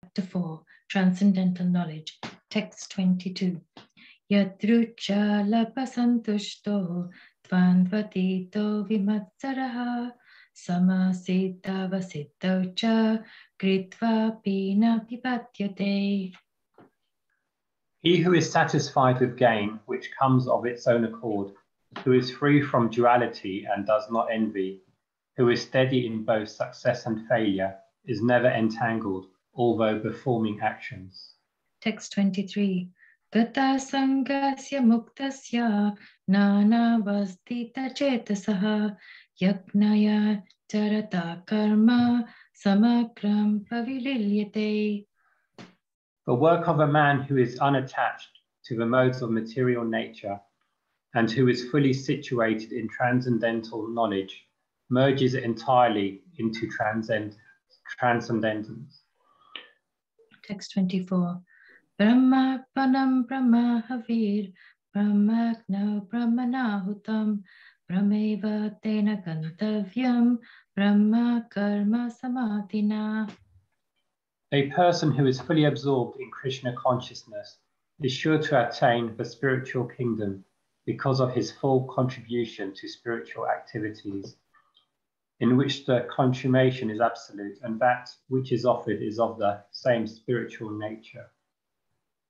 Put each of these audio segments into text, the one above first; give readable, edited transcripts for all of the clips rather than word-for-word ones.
Chapter 4, Transcendental Knowledge, Text 22. Yadrucha lapasantushto tvandvatito vimatsaraha samasita vasitaucha kritva pina pipatyate. He who is satisfied with gain, which comes of its own accord, who is free from duality and does not envy, who is steady in both success and failure, is never entangled, although performing actions. Text 23. Gata sangasya muktasya nana vastita chetasaha yaknaya charata karma samakram pavililyate. The work of a man who is unattached to the modes of material nature and who is fully situated in transcendental knowledge merges entirely into transcendence. Text 24. Brahma panam brahma havir brahmagno brahmanahutam brahmeva tena gantavyam brahma karma samadhina. A person who is fully absorbed in Krishna consciousness is sure to attain the spiritual kingdom because of his full contribution to spiritual activities, in which the consummation is absolute and that which is offered is of the same spiritual nature.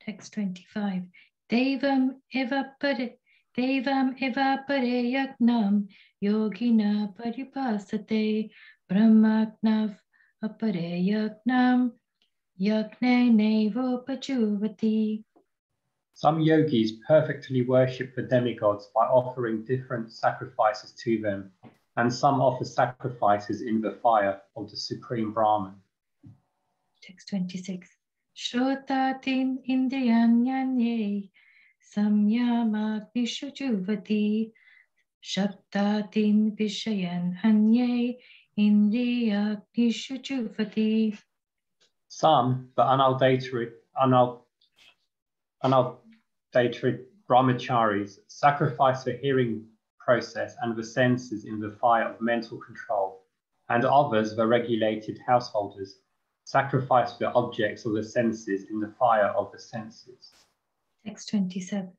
Text 25. Devam eva pare yagnam yogina paripasate brahmagnav apare yagnam yagne nevo pachuvati. Some yogis perfectly worship the demigods by offering different sacrifices to them, and some offer sacrifices in the fire of the Supreme Brahman. Text 26. Shrotatin indriyanyanye samyamagnishu juvati shaktatin vishayan hanye indriyagnishu juvati. Some, the unadulterated brahmacharis, sacrifice the hearing process and the senses in the fire of mental control, and others, the regulated householders, sacrifice the objects of the senses in the fire of the senses. Text 27.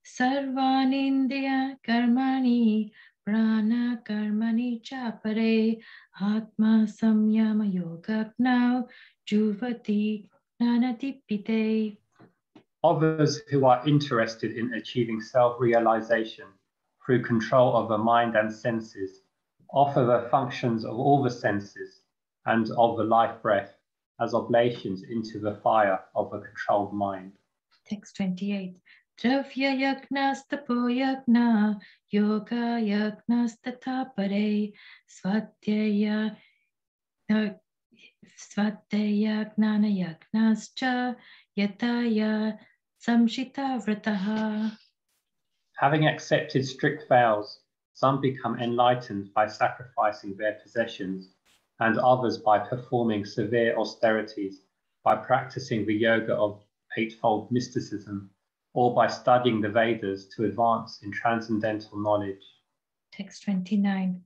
Sarvanindriya karmani prana karmani chapare atma samyama yogagnav juvati nanadipite. Others who are interested in achieving self-realization through control of the mind and senses offer the functions of all the senses and of the life breath as oblations into the fire of a controlled mind. Text 28. Dravya yagnastapo yagna yoga yagnastapare svatyaya gnana yagnascha yataya samshita vrataha. Having accepted strict vows, some become enlightened by sacrificing their possessions, and others by performing severe austerities, by practicing the yoga of eightfold mysticism, or by studying the Vedas to advance in transcendental knowledge. Text 29.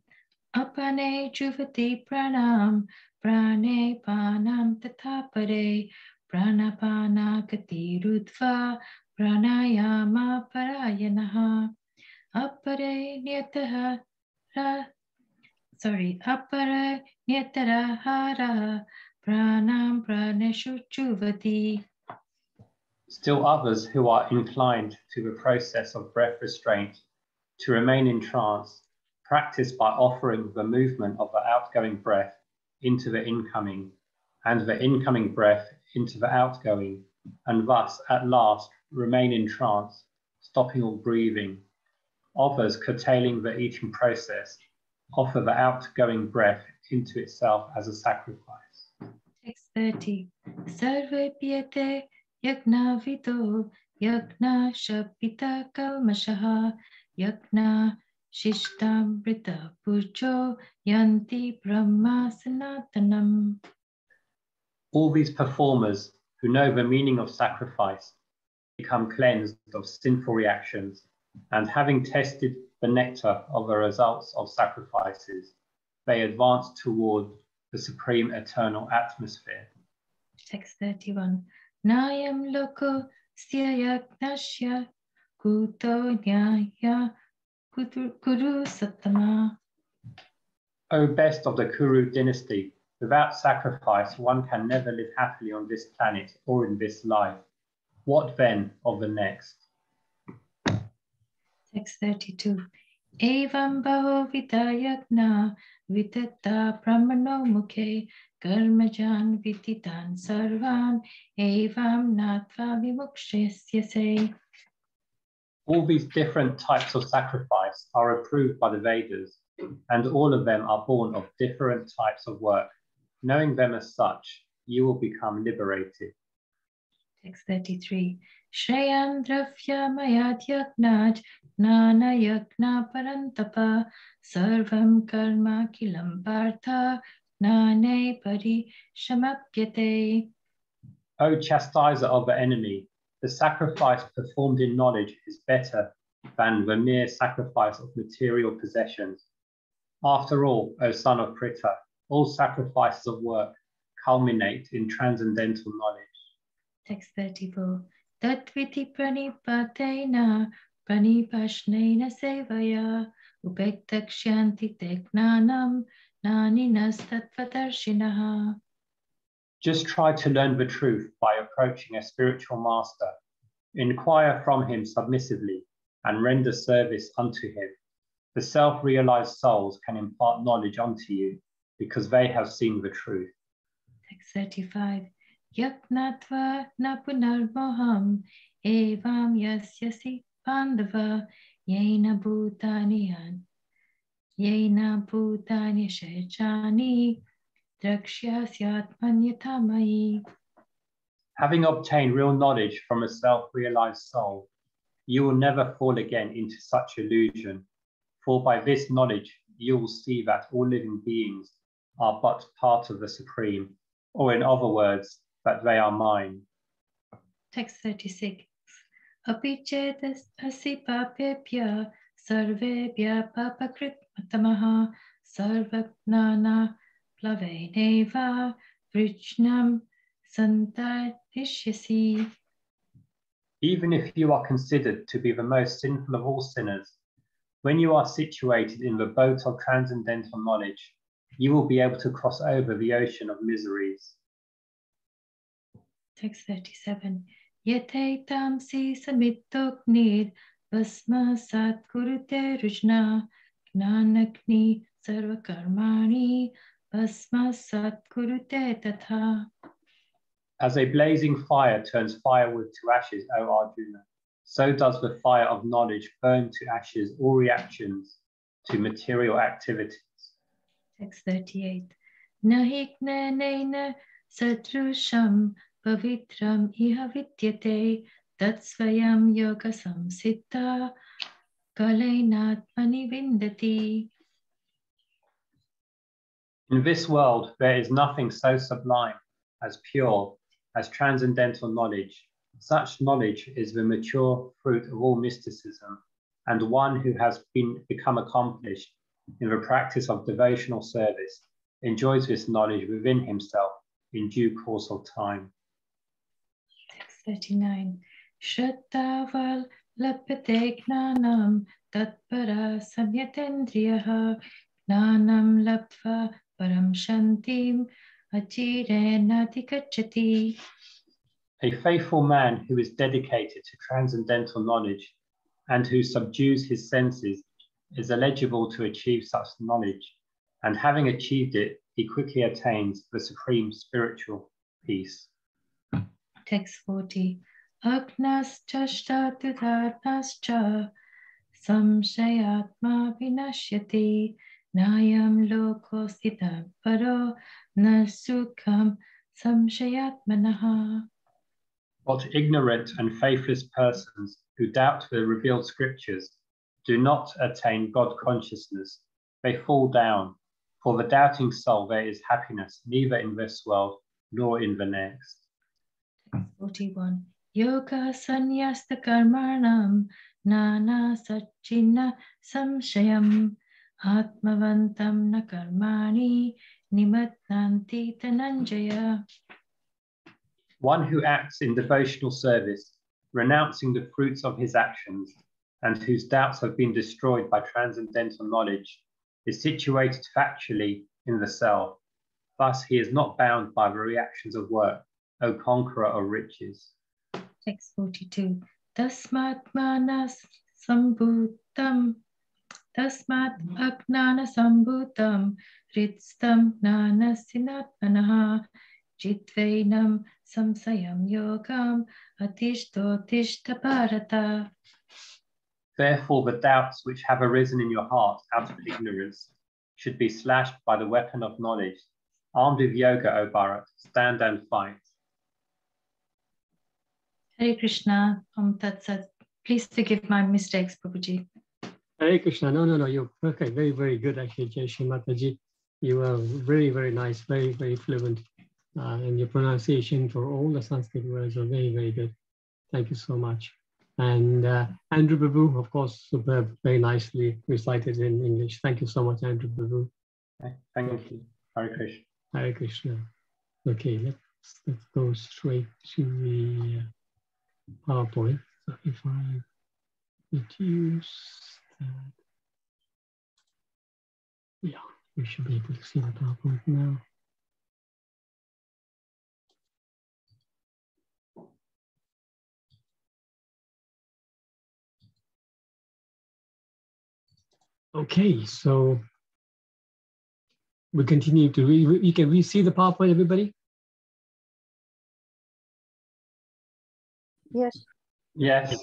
Apane juvati pranam prane panam tathapare pranapana katirudva pranayama parayanaha apare nyatarahara pranam praneshu juvati. Still others who are inclined to the process of breath restraint to remain in trance practice by offering the movement of the outgoing breath into the incoming and the incoming breath into the outgoing, and thus at last remain in trance, stopping all breathing. Others, curtailing the eating process, offer the outgoing breath into itself as a sacrifice. Text 30. Sarve piyate yagna vito yagna shapita kalmashaha yagna shishtamrita purcho yanti brahma sanatanam. All these performers who know the meaning of sacrifice become cleansed of sinful reactions, and having tasted the nectar of the results of sacrifices, they advance toward the supreme eternal atmosphere. Text 31. Nayam loko syayagnashya kuto nyaya kuru sattama. O best of the Kuru dynasty, without sacrifice one can never live happily on this planet or in this life. What then of the next? Text 32. Evam baho vidayagna vitata brahmano mukhe karmajan vititan sarvan evam natva vimukshesyase. All these different types of sacrifice are approved by the Vedas, and all of them are born of different types of work. Knowing them as such, you will become liberated. Text 33. Shreyan dravya mayat yagnaj nana yagna parantapa sarvam karma kilam partha nane pari shamapyate. O chastiser of the enemy, the sacrifice performed in knowledge is better than the mere sacrifice of material possessions. After all, O son of Pritha, all sacrifices of work culminate in transcendental knowledge. Text 34. Tatviti pranipatena pranipashnena sevaya upektakshanti teknanam naninas tattvadarshinaha. Just try to learn the truth by approaching a spiritual master. Inquire from him submissively and render service unto him. The self-realized souls can impart knowledge unto you because they have seen the truth. Text 35. Yaknatva napunarmoham evam yasyasi pandava yena bhutaniyan yena bhutani shechani drakshyasyaatmanyatamayi. Having obtained real knowledge from a self-realized soul, you will never fall again into such illusion, for by this knowledge you will see that all living beings are but part of the Supreme, or in other words, that they are mine. Text 36. Apichetas asipapepya sarvebhya papakrit matamaha sarvajnana plaveneva vrijnam santarishyasi. Even if you are considered to be the most sinful of all sinners, when you are situated in the boat of transcendental knowledge, you will be able to cross over the ocean of miseries. Text 37. Yate tamsi samitoknir vasma sat kurute rujna gnanakni sarvakarmani vasma sat kurute tatha. As a blazing fire turns firewood to ashes, O Arjuna, so does the fire of knowledge burn to ashes all reactions to material activities. Text 38. Nahiknanena sadrusham pavitram iha vidyate tatsvayam yoga samsiddha kalainatmani vindati. In this world, there is nothing so sublime as pure as transcendental knowledge. Such knowledge is the mature fruit of all mysticism, and one who has become accomplished in the practice of devotional service enjoys this knowledge within himself in due course of time. Text 39. Shraddhaval lapyate gnanam tatpara samyatendriyaha gnanam laptva param shantim achirenadikachati. A faithful man who is dedicated to transcendental knowledge and who subdues his senses is eligible to achieve such knowledge, and having achieved it, he quickly attains the supreme spiritual peace. Text 40. Agnascha tudharnascha samshayatma vinashyati nayam lokosita paro nasukham samshayatmanaha. But ignorant and faithless persons who doubt the revealed scriptures do not attain God consciousness. They fall down. For the doubting soul there is happiness neither in this world nor in the next. 41. Yoga sanyasta karmanam nana sachina samshayam atmavantam na karmani nimatnanti tananjaya. One who acts in devotional service, renouncing the fruits of his actions, and whose doubts have been destroyed by transcendental knowledge, is situated factually in the self. Thus, he is not bound by the reactions of work, O conqueror of riches. Text 42. Tasmat manas sambhutam, tasmat agnana sambhutam, ritstam gnana sinatmanaha, jitvainam samsayam yogam, atishto bharata. Therefore, the doubts which have arisen in your heart out of ignorance should be slashed by the weapon of knowledge. Armed with yoga, O Bharat, stand and fight. Hare Krishna, Tat Sat. Please forgive my mistakes, Prabhuji. Hare Krishna. No, you're perfect. Very, very good, actually, Jai Shri Mataji. You are very, very nice, very, very fluent. And your pronunciation for all the Sanskrit words are very, very good. Thank you so much. And Andrew Prabhu, of course, superb, very nicely recited in English. Thank you so much, Andrew Prabhu. Thank you. Hare Krishna. Hare Krishna. Okay, let's go straight to the PowerPoint. So if I reduce that, yeah, we should be able to see the PowerPoint now. Okay, so we continue to read. Can we see the PowerPoint, everybody? Yes. Yes.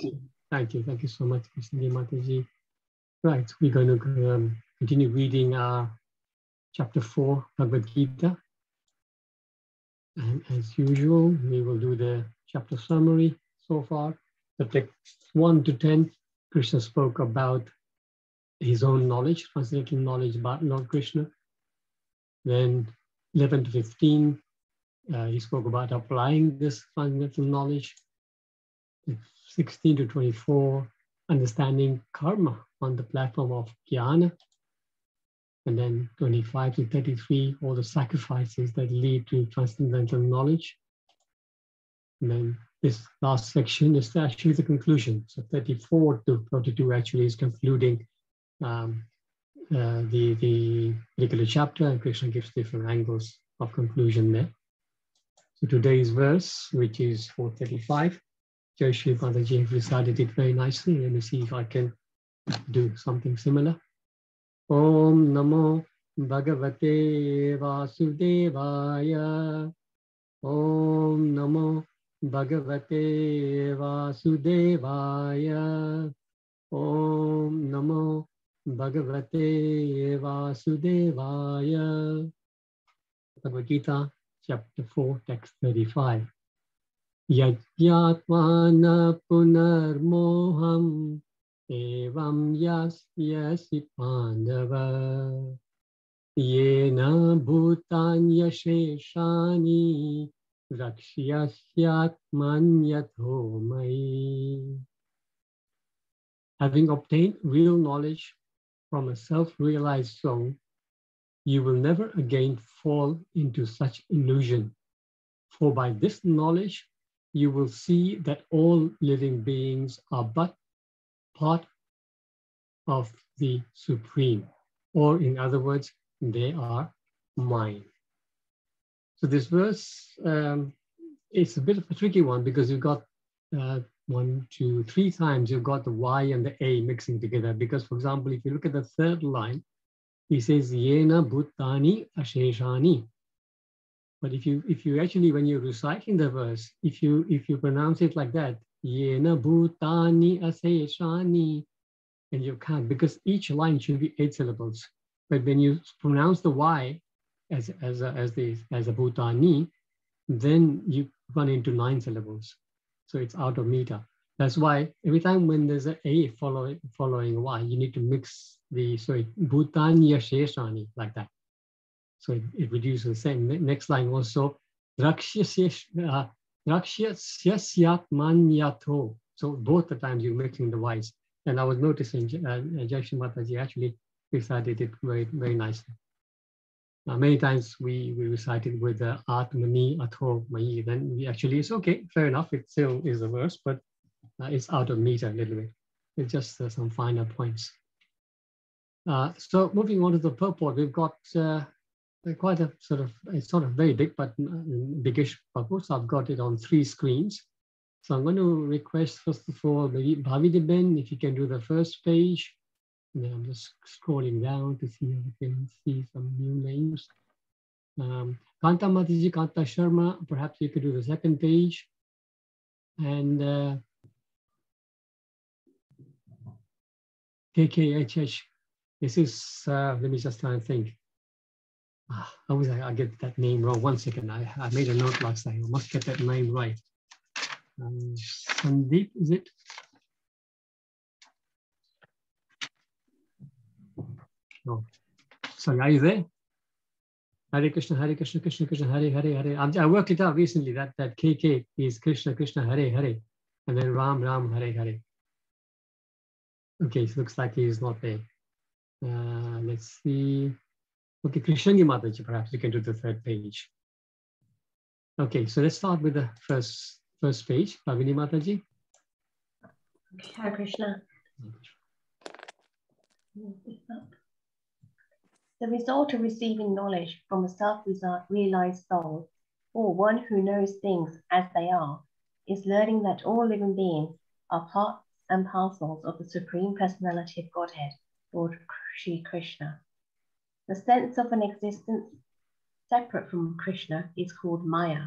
Thank you so much, Krishna Mataji. Right, we're going to continue reading chapter 4, Bhagavad Gita. And as usual, we will do the chapter summary so far. The text 1 to 10, Krishna spoke about his own knowledge, transcendental knowledge about Lord Krishna. Then 11 to 15, he spoke about applying this transcendental knowledge. 16 to 24, understanding karma on the platform of jnana. And then 25 to 33, all the sacrifices that lead to transcendental knowledge. And then this last section is actually the conclusion. So 34 to 42 actually is concluding the particular chapter, and Krishna gives different angles of conclusion there. So today's verse, which is 435, Jai Shri Mataji recited it very nicely. Let me see if I can do something similar. Om Namo Bhagavate Vasudevaya. Om Namo Bhagavate Vasudevaya. Om Namo Bhagavate Vasudevaya. Bhagavad Gita, chapter 4, text 35. Yajyatmana punarmoham evam yasyasi pandava yena bhutanya sheshani rakshasyatman yatho mai. Having obtained real knowledge from a self-realized soul, you will never again fall into such illusion. For by this knowledge, you will see that all living beings are but part of the Supreme, or in other words, they are mine. So this verse, it's a bit of a tricky one because you've got 1, 2, 3 times you've got the Y and the A mixing together. Because, for example, if you look at the third line, he says, Yena Bhutani Asheshani. But if you actually, when you're reciting the verse, if you pronounce it like that, Yena Bhutani Asheshani, and you can't, because each line should be 8 syllables. But when you pronounce the Y as a Bhutani, then you run into 9 syllables. So it's out of meter. That's why every time when there's an A following Y, you need to mix Bhutani Asheshani like that. So it reduces the same. Next line also, Rakshasyatman yatho. So both the times you're mixing the Y's. And I was noticing Jai Shri Mataji actually recited it very, very nicely. Many times we recite it with Atmani Atho Mayi, then we actually, it's okay, fair enough, it still is a verse, but it's out of meter a little bit. It's just some finer points. So moving on to the purport, we've got quite a it's sort of very big, but biggish purport. So I've got it on 3 screens. So I'm going to request, first of all, maybe Bhavideben, if you can do the first page. And then I'm just scrolling down to see if I can see some new names. Kanta Mataji, Kanta Sharma, perhaps you could do the second page. And KKHH, this is, let me just try and think. I get that name wrong. 1 second, I made a note last time. I must get that name right. Sandeep, is it? No. Sorry, are you there? Hare Krishna, Krishna Krishna, Hare Hare, Hare. I worked it out recently that KK is Krishna, Krishna, Hare Hare, and then Ram, Ram, Hare Hare. Okay, so looks like he is not there. Let's see. Okay, Krishnagi Mataji, perhaps you can do the third page. Okay, so let's start with the first page. Bhavini Mataji. Okay, Hare Krishna. The result of receiving knowledge from a self-realized soul, or one who knows things as they are, is learning that all living beings are parts and parcels of the Supreme Personality of Godhead, Lord Shri Krishna. The sense of an existence separate from Krishna is called Maya.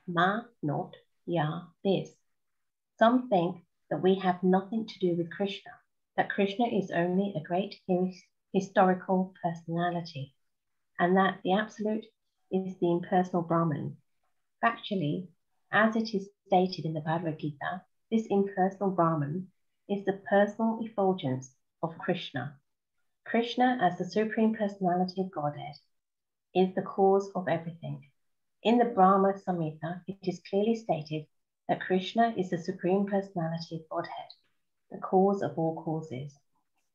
Ma, not, ya, this. Some think that we have nothing to do with Krishna, that Krishna is only a great historical personality, and that the Absolute is the impersonal Brahman. Factually, as it is stated in the Bhagavad Gita, this impersonal Brahman is the personal effulgence of Krishna. Krishna, as the Supreme Personality of Godhead, is the cause of everything. In the Brahma Samhita, it is clearly stated that Krishna is the Supreme Personality of Godhead, the cause of all causes.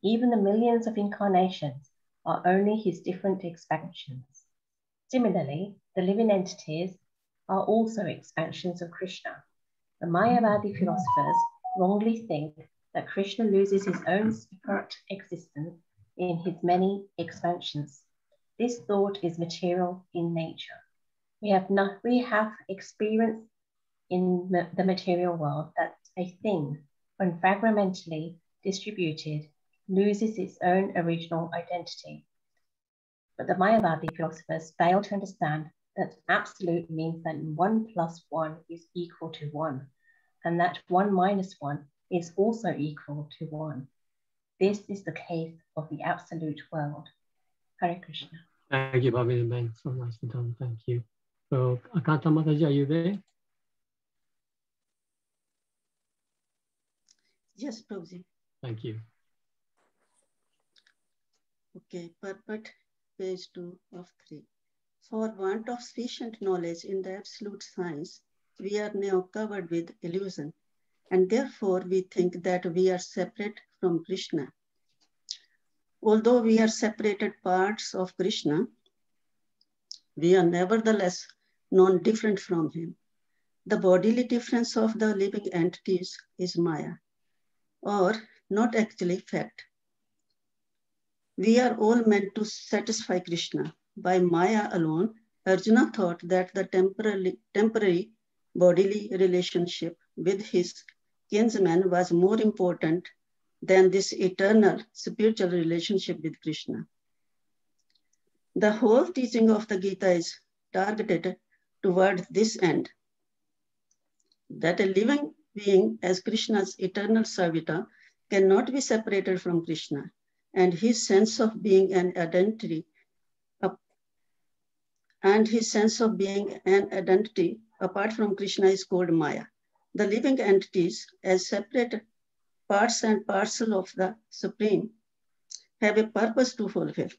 Even the millions of incarnations are only his different expansions. Similarly, the living entities are also expansions of Krishna. The Mayavadi philosophers wrongly think that Krishna loses his own separate existence in his many expansions. This thought is material in nature. We have experience in the material world that a thing, when fragmentally distributed, loses its own original identity. But the Mayavadi philosophers fail to understand that absolute means that 1 plus 1 is equal to 1, and that 1 minus 1 is also equal to 1. This is the case of the absolute world. Hare Krishna. Thank you, Bhavini. So nicely done. Thank you. So, Akanta Mataji, are you there? Yes, Prabhuji. Thank you. Okay, purport, page 2 of 3. For want of sufficient knowledge in the absolute science, we are now covered with illusion, and therefore we think that we are separate from Krishna. Although we are separated parts of Krishna, we are nevertheless known different from him. The bodily difference of the living entities is Maya, or not actually fact. We are all meant to satisfy Krishna. By Maya alone, Arjuna thought that the temporary bodily relationship with his kinsman was more important than this eternal spiritual relationship with Krishna. The whole teaching of the Gita is targeted toward this end, that a living being as Krishna's eternal servitor cannot be separated from Krishna, and his sense of being an identity apart from Krishna is called Maya. The living entities, as separate parts and parcel of the Supreme, have a purpose to fulfill.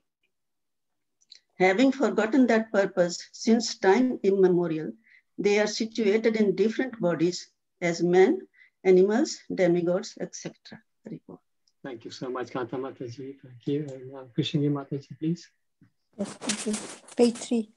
Having forgotten that purpose since time immemorial, they are situated in different bodies as men, animals, demigods, etc. Thank you so much, Kanta Mataji. Thank you. And Krishnagi Mataji, please. Yes, thank you. Page 3.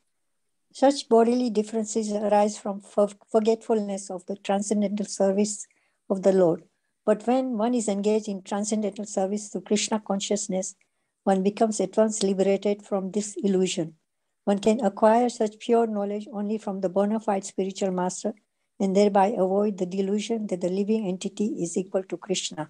Such bodily differences arise from forgetfulness of the transcendental service of the Lord. But when one is engaged in transcendental service to Krishna consciousness, one becomes at once liberated from this illusion. One can acquire such pure knowledge only from the bona fide spiritual master and thereby avoid the delusion that the living entity is equal to Krishna.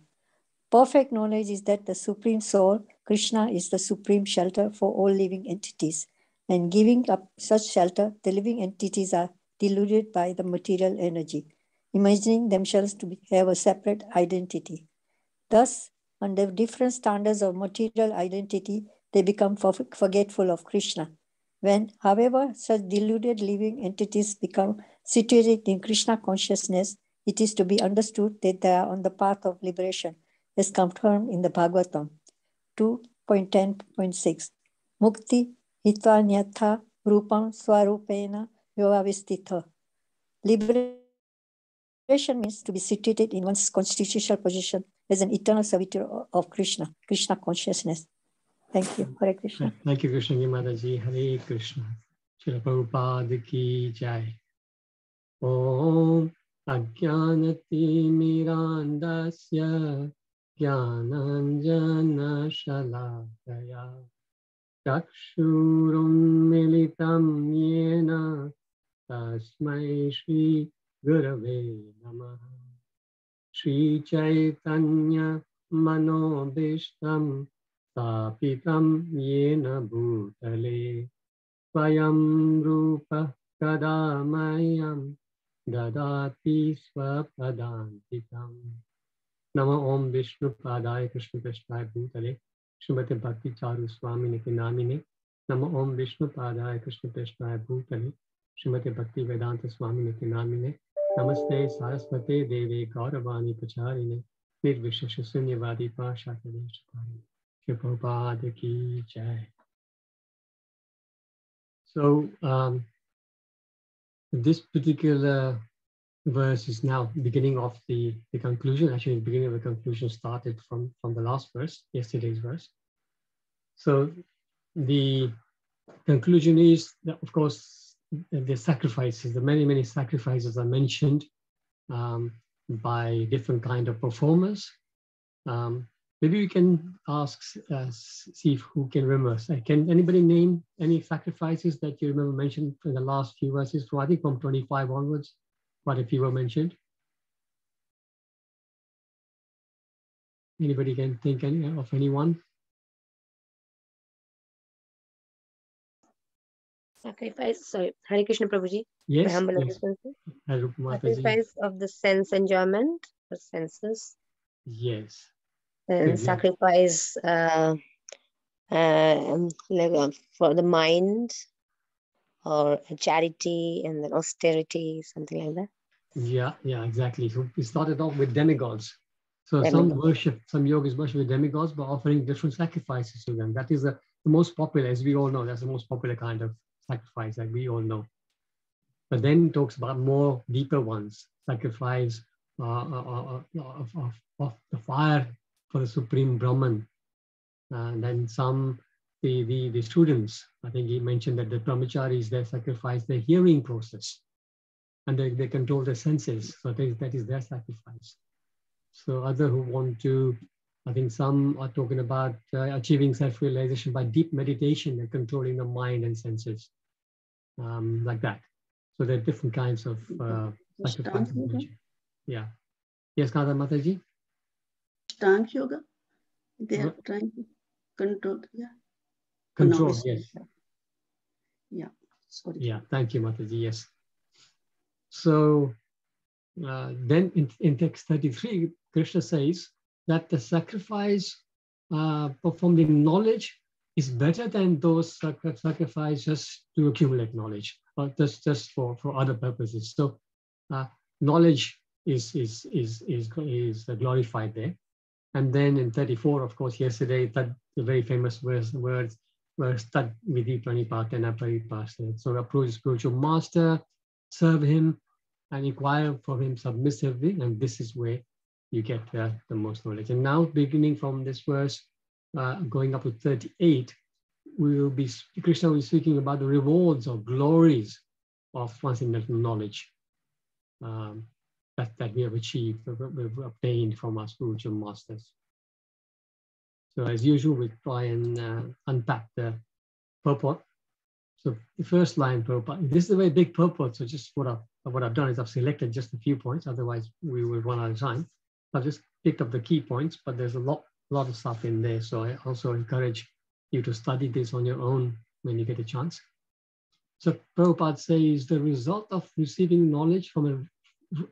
Perfect knowledge is that the Supreme Soul, Krishna, is the supreme shelter for all living entities. And giving up such shelter, the living entities are deluded by the material energy, imagining themselves to have a separate identity. Thus, under different standards of material identity, they become forgetful of Krishna. When, however, such deluded living entities become situated in Krishna consciousness, it is to be understood that they are on the path of liberation, as confirmed in the Bhagavatam 2.10.6. Mukti hitanyatha rupam swarupena vyavistitha. Liberation means to be situated in one's constitutional position as an eternal servitor of Krishna, Krishna consciousness. Thank you. Hare Krishna. Thank you, Krishna Mataji. Hare Krishna. Srila Prabhupada ki jai. Om Ajnanati Mirandasya Jnananjana Shalakaya Chakshurum Militam Yena Tasmai Shri Gurave Namaha. Shri Chaitanya Manobishtam Stapitam Yena Bhutale Swayam Rupa Kadamayam Dadati Swapadantikam. Nama Om Vishnu Padaya Krishna Prasthaya Bhutale Srimati Bhakti Charu Swami Niki Namine. Nama Om Vishnu Padaya Krishna Prasthaya Bhutale Srimati Bhakti Vedanta Swami Niki Namine. Namaste Saraswate Deve Gauravani Pacharine Nirvishesha Sunyavadi Pashakale Shri Prabhupada ki jai. So this particular verse is now beginning of the conclusion. Actually, the beginning of the conclusion started from the last verse, yesterday's verse. So the conclusion is that, of course, the sacrifices, the many sacrifices are mentioned by different kind of performers. Maybe we can ask, see if who can remember. Can anybody name any sacrifices that you remember mentioned in the last few verses? So I think from 25 onwards, quite a few were mentioned. Anybody can think of anyone? Sacrifice, sorry, Hare Krishna Prabhuji. Yes. My humble Yes. Sacrifice of the sense enjoyment, the senses. Yes. And Good, sacrifice for the mind, or charity, and then austerity, something like that. Yeah, exactly. So we started off with demigods. So some yogis worship with demigods by offering different sacrifices to them. That is the most popular, as we all know, that's the most popular kind of sacrifice that we all know. But then it talks about more deeper ones, sacrifice of the fire for the Supreme Brahman. And then some, the students, I think he mentioned that the brahmacharis, they sacrifice their hearing process and they control their senses. So that is their sacrifice. So other who want to, I think some are talking about achieving self-realization by deep meditation and controlling the mind and senses, like that. So there are different kinds of sacrifices. Yeah. Yes, Kata Mataji? Ashtanga yoga. They are trying to control. Yeah. Control, yes. Yeah. Sorry. Yeah, thank you, Mataji. Yes. So then in text 33, Krishna says that the sacrifice performed in knowledge is better than those sacrifices to accumulate knowledge, or just for other purposes. So knowledge is glorified there. And then in 34, of course, yesterday, that the very famous words were Tad Vidhi Pranipatena Paripasana. So approach the spiritual master, serve him, and inquire for him submissively, and this is where you get the most knowledge. And now, beginning from this verse, going up to 38, Krishna will be speaking about the rewards or glories of transcendental knowledge that we have achieved, we've obtained from our spiritual masters. So as usual, we try and unpack the purport. So the first line purport, this is a very big purport, so just what I've done is I've selected just a few points, otherwise we will run out of time. I've just picked up the key points, but there's a lot of stuff in there, so I also encourage you to study this on your own when you get a chance. So Prabhupada says, the result of receiving knowledge from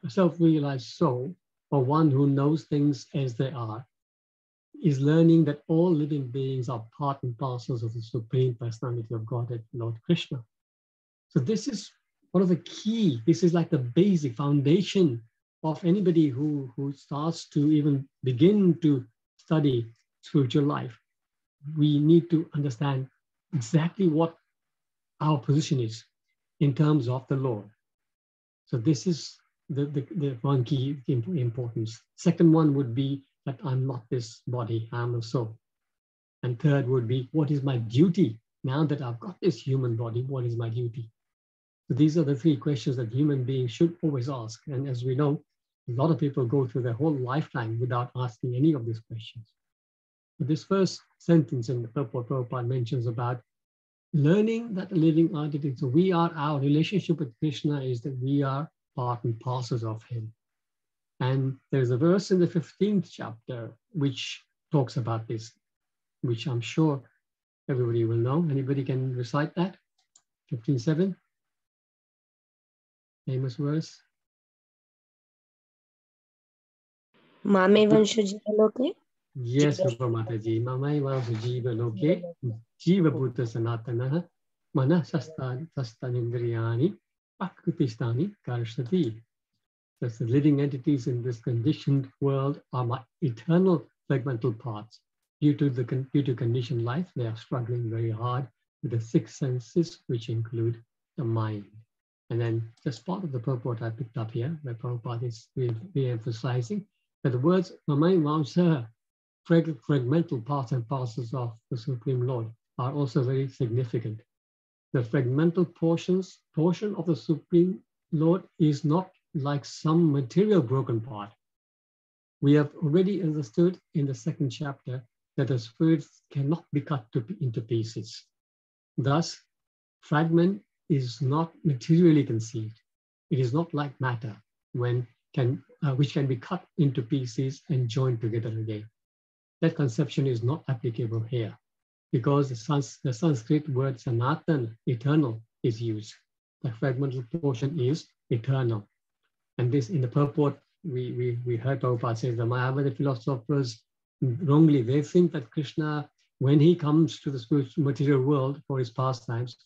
a self-realized soul, or one who knows things as they are, is learning that all living beings are part and parcels of the Supreme Personality of Godhead, Lord Krishna. So this is one of the key, this is like the basic foundation of anybody who starts to even begin to study spiritual life. We need to understand exactly what our position is in terms of the Lord. So this is the one key importance. Second one would be that I'm not this body, I'm a soul. And third would be, what is my duty? Now that I've got this human body, what is my duty? So these are the three questions that human beings should always ask. And as we know, a lot of people go through their whole lifetime without asking any of these questions. But this first sentence in the purport Prabhupada mentions about learning that a living entity, so our relationship with Krishna is that we are part and parcels of him. And there's a verse in the 15th chapter which talks about this, which I'm sure everybody will know. Anybody can recite that? 15:7, famous verse. Mame vanshu jiva loke. Yes, Mataji. Mamai vanshu jiva loke. Jiva bhuta sanatana. Mana sastanindriyani. Pakrutistani karshati. That's the living entities in this conditioned world are my eternal fragmental parts. Due to conditioned life, they are struggling very hard with the six senses, which include the mind. And then just part of the purport I picked up here, where Prabhupada is re-emphasizing that the words Mamai Vamsa, fragmental parts and parcels of the Supreme Lord, are also very significant. The fragmental portion of the Supreme Lord is not like some material broken part. We have already understood in the second chapter that the spirit cannot be cut into pieces. Thus, fragment is not materially conceived. It is not like matter which can be cut into pieces and joined together again. That conception is not applicable here because the Sanskrit word sanatan, eternal, is used. The fragmental portion is eternal. And this, in the purport, we heard Prabhupada say the Mayavada philosophers wrongly, they think that Krishna, when he comes to the spiritual material world for his pastimes,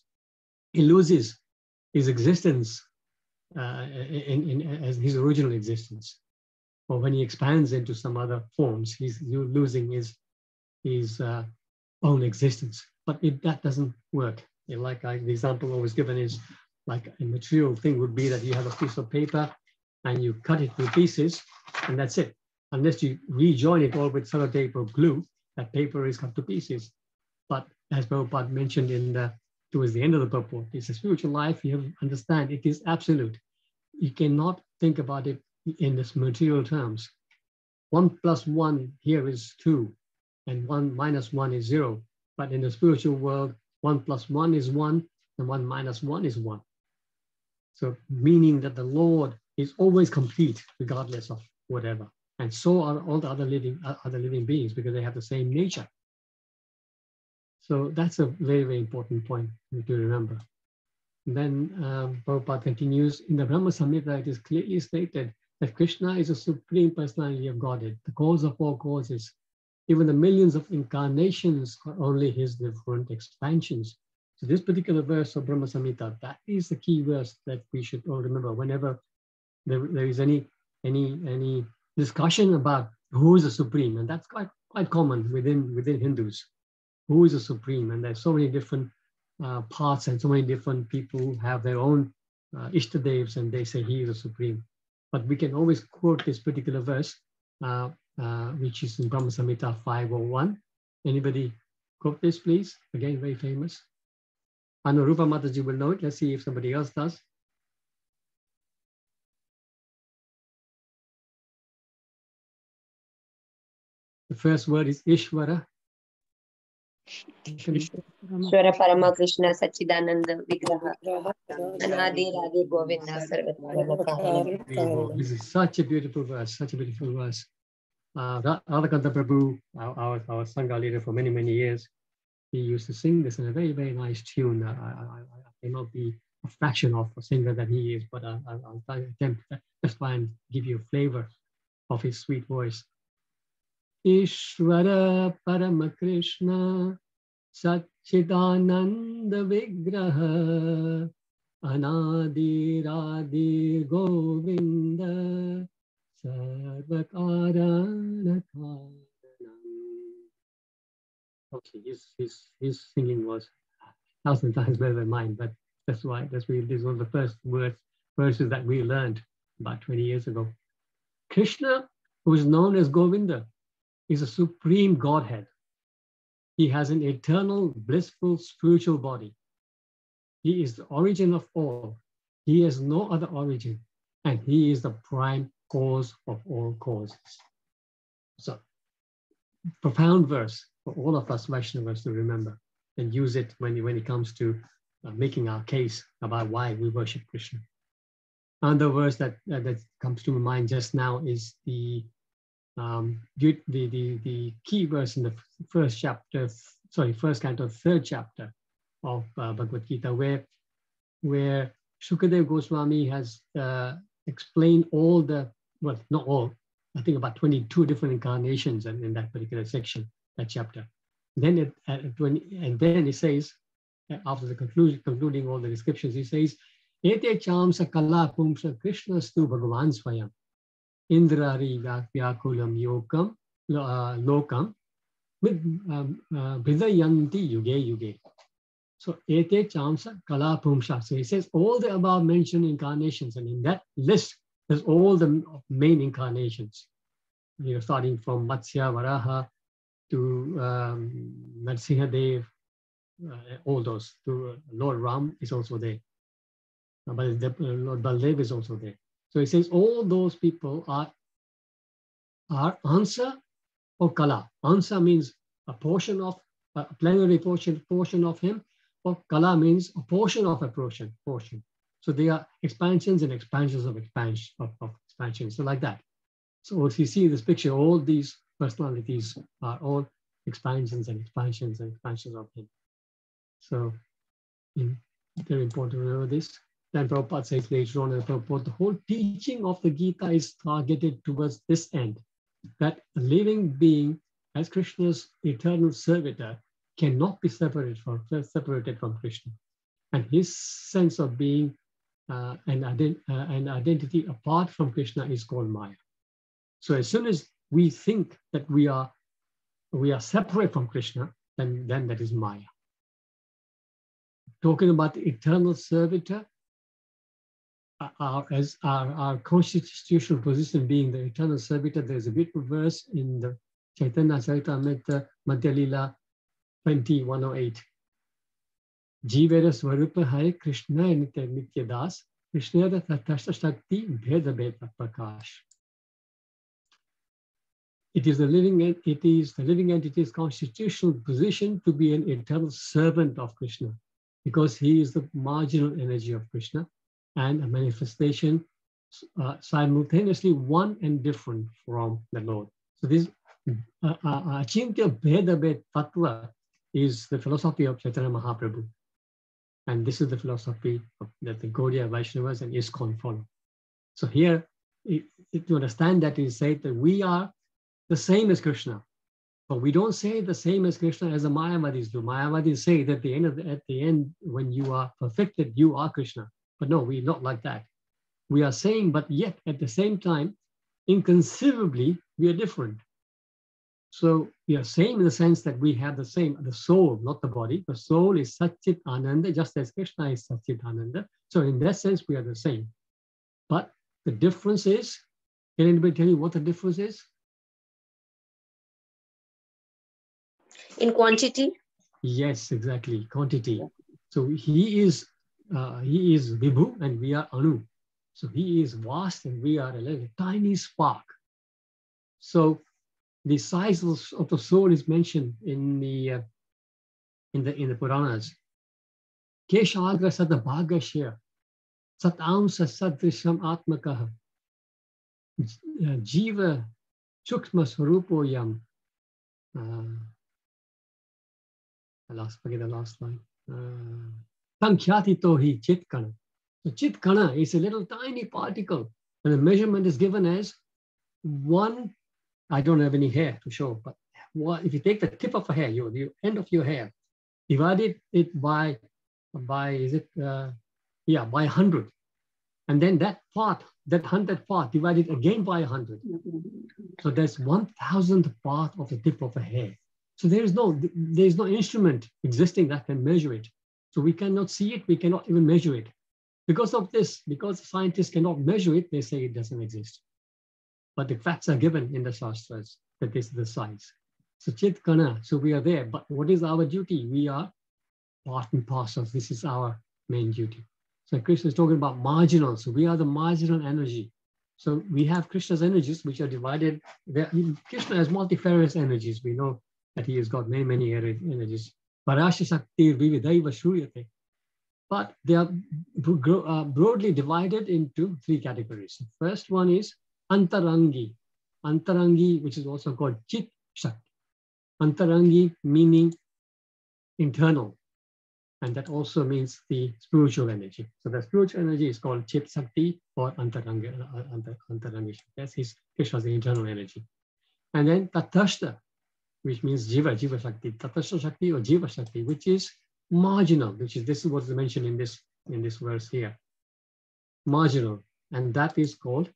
he loses his existence as his original existence. Or when he expands into some other forms, he's losing his own existence. But that doesn't work. Like the example always given is, like a material thing would be that you have a piece of paper and you cut it to pieces, and that's it. Unless you rejoin it all with sellotape or glue, that paper is cut to pieces. But as Prabhupada mentioned towards the end of the purport, it's a spiritual life, you have to understand it is absolute. You cannot think about it in this material terms. 1 + 1 here is 2, and 1 - 1 is 0. But in the spiritual world, 1 + 1 is 1, and 1 - 1 is 1. So meaning that the Lord is always complete, regardless of whatever. And so are all the other living beings, because they have the same nature. So that's a very, very important point to remember. And then Prabhupada continues, in the Brahma Samhita, it is clearly stated that Krishna is the Supreme Personality of Godhead, the cause of all causes. Even the millions of incarnations are only his different expansions. So this particular verse of Brahma Samhita, that is the key verse that we should all remember whenever there is any discussion about who is the Supreme, and that's quite common within Hindus. Who is the Supreme? And there's so many different parts, and so many different people have their own Ishtadevs, and they say he is the Supreme. But we can always quote this particular verse, which is in Brahma Samhita 5:01. Anybody Quote this, please. Again, very famous. Anurupa Mataji will know it. Let's see if somebody else does. The first word is Ishvara. Ishvara Parama Krishna Sachidananda Vigraha Anadi Radhe Govinda Sarvatra. This is such a beautiful verse, such a beautiful verse. Radhakanta Prabhu, our Sangha leader for many, many years, he used to sing this in a very, very nice tune. I cannot be a fraction of a singer that he is, but I'll try to attempt to just try and give you a flavor of his sweet voice. Ishvara Paramakrishna Satchidananda Vigraha Anadi Radhi Govinda Sarvakaranakaranam. Okay, his singing was 1,000 times better than mine, but this is one of the first verses that we learned about 20 years ago. Krishna, who is known as Govinda, is a supreme Godhead. He has an eternal, blissful, spiritual body. He is the origin of all. He has no other origin, and he is the prime cause of all causes. So, profound verse for all of us Vaishnavas to remember and use it when it comes to making our case about why we worship Krishna. Another verse that comes to my mind just now is the key verse in the first canto, third chapter of Bhagavad Gita, where Shukadev Goswami has explained all the, well, not all, I think about 22 different incarnations in that particular section, that chapter. Then it says, after the concluding all the descriptions, he says, Ete chamsa kala pumsa Krishna stu Bhagavan Swayam Indrari Vyakulam Lokam Bhidayanti Yuge Yuge. So Ete chamsa kala pumsa. So he says all the above mentioned incarnations, and in that list there's all the main incarnations. Starting from Matsya, Varaha to Narsingadev, all those. To Lord Ram is also there. But Lord Baldev is also there. So he says all those people are Ansa or Kala. Ansa means a portion of, a plenary portion of him, or Kala means a portion of a portion. So they are expansions and expansions of expansion. So like that. So as you see in this picture, all these personalities are all expansions and expansions and expansions of him. So very important to remember this. Then Prabhupada says later on in Prabhupada, the whole teaching of the Gita is targeted towards this end, that a living being as Krishna's eternal servitor cannot be separated from Krishna. And his sense of being an identity apart from Krishna is called Maya. So as soon as we think that we are separate from Krishna, then that is Maya. Talking about the eternal servitor, our constitutional position being the eternal servitor, there's a beautiful verse in the Chaitanya Charitamrita Madhya Lila 20:108. Jivera Swarupa Hai Krishna Nitya Das Krishna Tatasha Shakti Bheda Bheda Prakash. It is the living entity's constitutional position to be an eternal servant of Krishna, because he is the marginal energy of Krishna and a manifestation simultaneously one and different from the Lord. So this Achintya Bheda Bhed Tattva is the philosophy of Chaitanya Mahaprabhu. And this is the philosophy that the Gaudiya Vaishnavas and ISKCON follow. So here, to understand that, is said that we are the same as Krishna, but we don't say the same as Krishna as the Mayavadis do. Mayavadis say that at the end, when you are perfected, you are Krishna. But no, we're not like that. We are saying, but yet at the same time, inconceivably, we are different. So we are same in the sense that we have the soul, not the body. The soul is Satchit Ananda, just as Krishna is Satchit Ananda. So in that sense, we are the same. But the difference is, can anybody tell you what the difference is? In quantity? Yes, exactly. Quantity. So he is Vibhu and we are Anu. So he is vast and we are a little tiny spark. So the size of the soul is mentioned in the Puranas. Keshagra Sadabhagashya Satamsa Sadrisham Atmakaha Jiva Chukma Swarupoyam. Forget the last line. Sankhyathi tohi chitkana. So chitkana is a little tiny particle, and the measurement is given as one. I don't have any hair to show, but if you take the tip of a hair, the end of your hair, divide it by 100, and then that 100th part divided again by 100. So there's 1,000th part of the tip of a hair. So there is no instrument existing that can measure it. So we cannot see it, we cannot even measure it. Because of this, because scientists cannot measure it, they say it doesn't exist. But the facts are given in the Shastras that this is the size. So Chitkana, so we are there. But what is our duty? We are part and parcel. This is our main duty. So Krishna is talking about marginal. So we are the marginal energy. So we have Krishna's energies, which are divided. Krishna has multifarious energies. We know that he has got many, many energies. Parasha Shakti Vividaiva Shruyate. But they are broadly divided into three categories. The first one is Antarangi. Antarangi, which is also called Chit Shakti. Antarangi meaning internal. And that also means the spiritual energy. So the spiritual energy is called Chit Shakti or Antarangi Shakti. That's Krishna's internal energy. And then Tatashta, which means Jiva Shakti. Tatashta Shakti or Jiva Shakti, which is marginal, this is what is mentioned in this verse here. Marginal. And that is called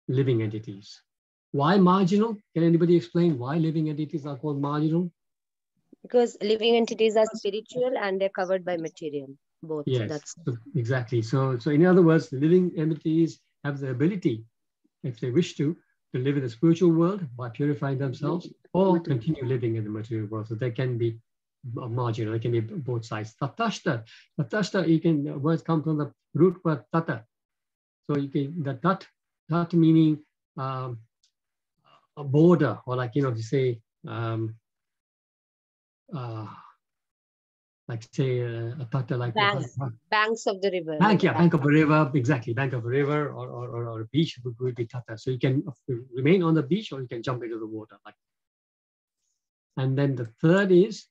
living entities. Why marginal? Can anybody explain why living entities are called marginal? Because living entities are spiritual and they're covered by material, both. Yes, exactly. So in other words, living entities have the ability, if they wish to live in the spiritual world by purifying themselves, or continue living in the material world. So they can be marginal, they can be both sides. Tatashta, words come from the root word tata. So the tat meaning a border, or like, to say, like say a tata, like banks of the river. Bank of a river, exactly. Bank of a river or a beach would be tata. So you can remain on the beach or you can jump into the water. And then the third is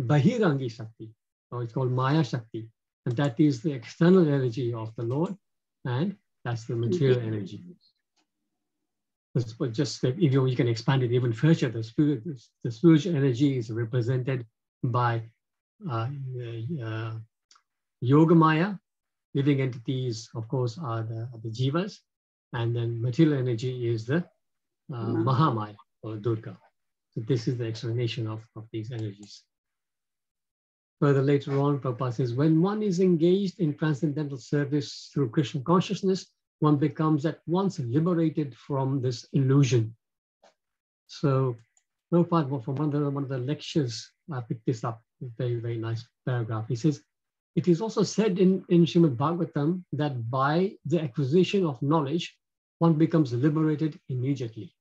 Bahirangi Shakti, or it's called Maya Shakti. And that is the external energy of the Lord, and that's the material energy. But just if you can expand it even further, the spiritual energy is represented by Yogamaya. Living entities, of course, are the Jivas, and then material energy is the Mahamaya or Durga. So this is the explanation of these energies. Further later on, Prabhupada says, when one is engaged in transcendental service through Krishna consciousness, one becomes at once liberated from this illusion. So Prabhupada, from one of the lectures, I picked this up, a very, very nice paragraph. He says, it is also said in Srimad Bhagavatam that by the acquisition of knowledge, one becomes liberated immediately.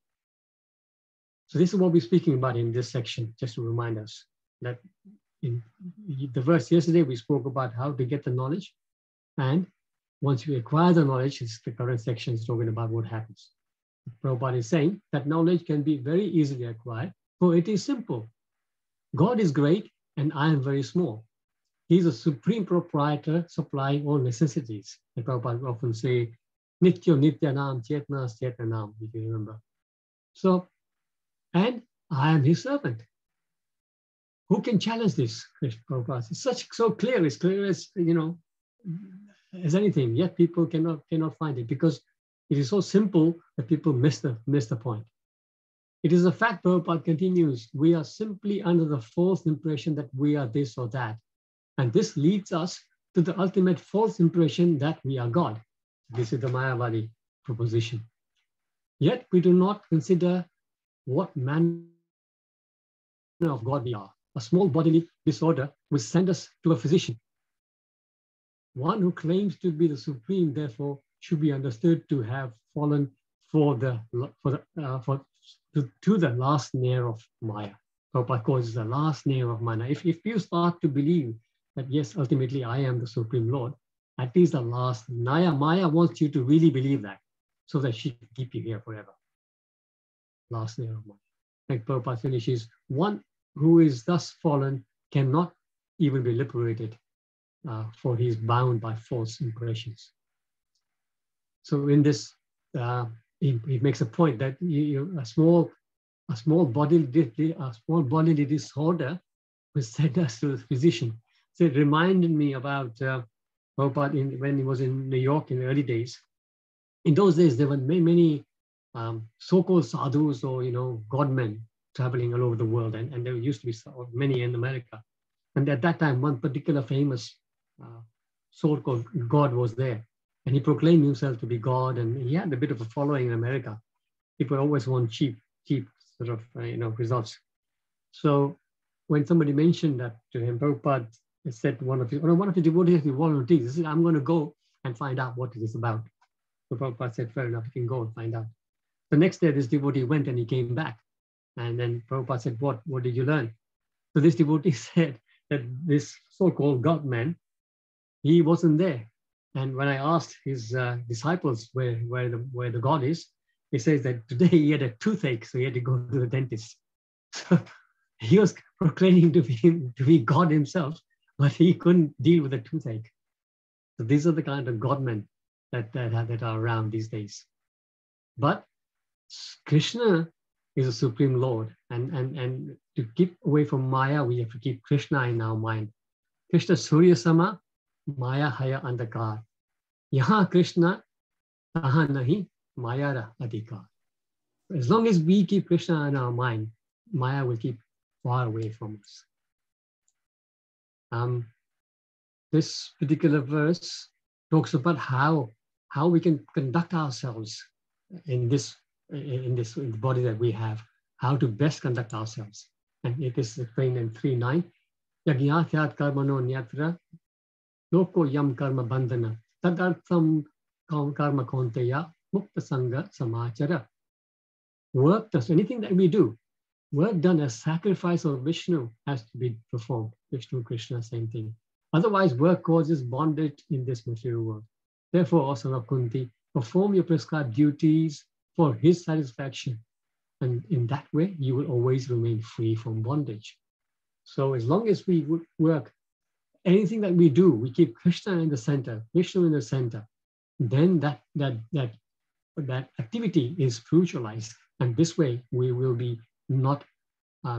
So this is what we're speaking about in this section, just to remind us that in the verse yesterday, we spoke about how to get the knowledge. And once you acquire the knowledge, it's the current section is talking about what happens. Prabhupada is saying that knowledge can be very easily acquired, for it is simple. God is great and I am very small. He's a supreme proprietor supplying all necessities. And Prabhupada often say, Nityo Nityanam Chetnas Chetanam, if you remember. So, and I am his servant. Who can challenge this? Prabhupada? It's so clear, as as anything, yet people cannot find it because it is so simple that people miss the point. It is a fact, Prabhupada continues, we are simply under the false impression that we are this or that. And this leads us to the ultimate false impression that we are God. This is the Mayavadi proposition. Yet we do not consider what manner of God we are. a small bodily disorder will send us to a physician. One who claims to be the supreme, therefore, should be understood to have fallen to the last snare of Maya. Prabhupada calls it the last snare of Maya. If you start to believe that, yes, ultimately I am the Supreme Lord, at least the last Maya wants you to really believe that, so that she can keep you here forever. Last snare of Maya. Like Prabhupada finishes, one who is thus fallen cannot even be liberated, for he is bound by false impressions. So in this, he makes a point that a small bodily disorder will send us to the physician. So it reminded me about Prabhupada when he was in New York in the early days. In those days, there were many so-called sadhus or godmen traveling all over the world, and there used to be many in America. And at that time, one particular famous so-called god was there, and he proclaimed himself to be God, and he had a bit of a following in America. People always want cheap sort of results. So when somebody mentioned that to him, Prabhupada said to one of the devotees, he volunteered. He said, I'm going to go and find out what it is about. So Prabhupada said, fair enough, you can go and find out. The next day, this devotee went and he came back. And then Prabhupada said, what did you learn? So this devotee said that this so-called God man, he wasn't there. And when I asked his disciples where the God is, he says that today he had a toothache, so he had to go to the dentist. So he was proclaiming to be God himself, but he couldn't deal with the toothache. So these are the kind of godmen that are around these days. But Krishna is a supreme Lord, and to keep away from Maya, we have to keep Krishna in our mind. Krishna Surya Sama, Maya Haya Andakar. Yaha Krishna, taha nahi Maya Adhikar. As long as we keep Krishna in our mind, Maya will keep far away from us. This particular verse talks about how we can conduct ourselves in the body that we have, how to best conduct ourselves. And it is explained in 3.9. Yagyathyat karmano nyatra loko yam karma bandhana tadartham karma konteya mukta sangha samachara. Work does anything that we do, work done as sacrifice of Vishnu has to be performed. Vishnu, Krishna, same thing. Otherwise, work causes bondage in this material world. Therefore, also of Kunti, perform your prescribed duties for his satisfaction. And in that way, you will always remain free from bondage. So as long as we would work, anything that we do, we keep Krishna in the center, Vishnu in the center, then that activity is spiritualized. And this way, we will be not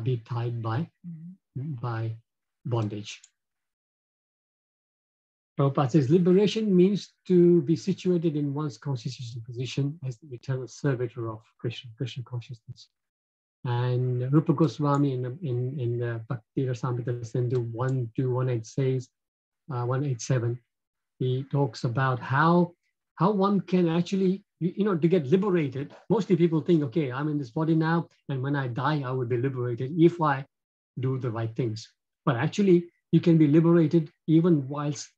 be tied by bondage. Prabhupada says, liberation means to be situated in one's constitutional position as the eternal servitor of Krishna consciousness. And Rupa Goswami in Bhakti Rasamrita Sindhu 1.2.1.8 says, 187, he talks about how one can actually, to get liberated. Mostly people think, okay, I'm in this body now, and when I die, I will be liberated if I do the right things. But actually, you can be liberated even whilst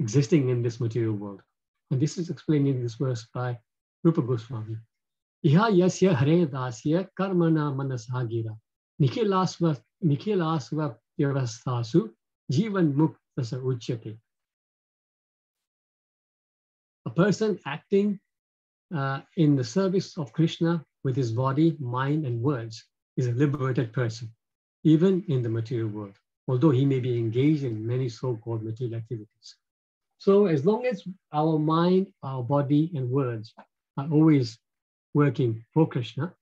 existing in this material world. And this is explained in this verse by Rupa Goswami. Iha yasya hare dasya karmana manasagira nikhilasva vyavastasu jivan muktasa uchyate. A person acting in the service of Krishna with his body, mind, and words is a liberated person, even in the material world, although he may be engaged in many so-called material activities. So as long as our mind, our body, and words are always working for Krishna,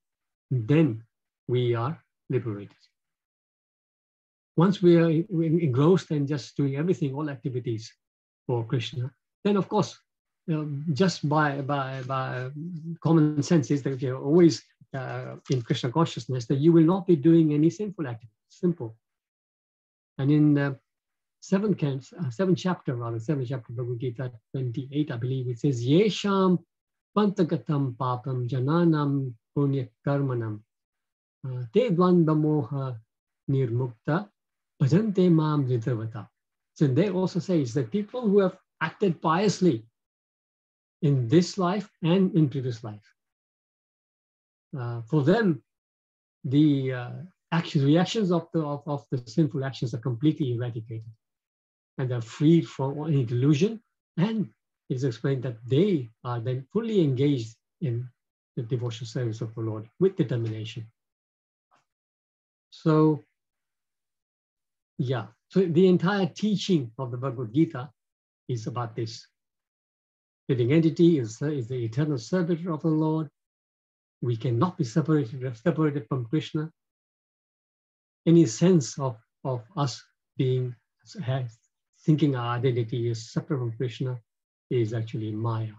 then we are liberated. Once we are engrossed in just doing everything, all activities for Krishna, then of course, just by common sense is that you're always in Krishna consciousness, that you will not be doing any sinful activities. Simple. And in seventh chapter Bhagavad Gita 28, I believe, it says, Yesham pantagatam papam jananam punya karmanam te dvanda moha nirmukta Bhajante mam vidravata. So they also say is that people who have acted piously in this life and in previous life, for them, the reactions of the sinful actions are completely eradicated, and they're freed from any delusion. And it's explained that they are then fully engaged in the devotional service of the Lord with determination. So, yeah. So the entire teaching of the Bhagavad Gita is about this. Living entity is the eternal servitor of the Lord. We cannot be separated from Krishna. Any sense of us being thinking our identity is separate from Krishna is actually Maya.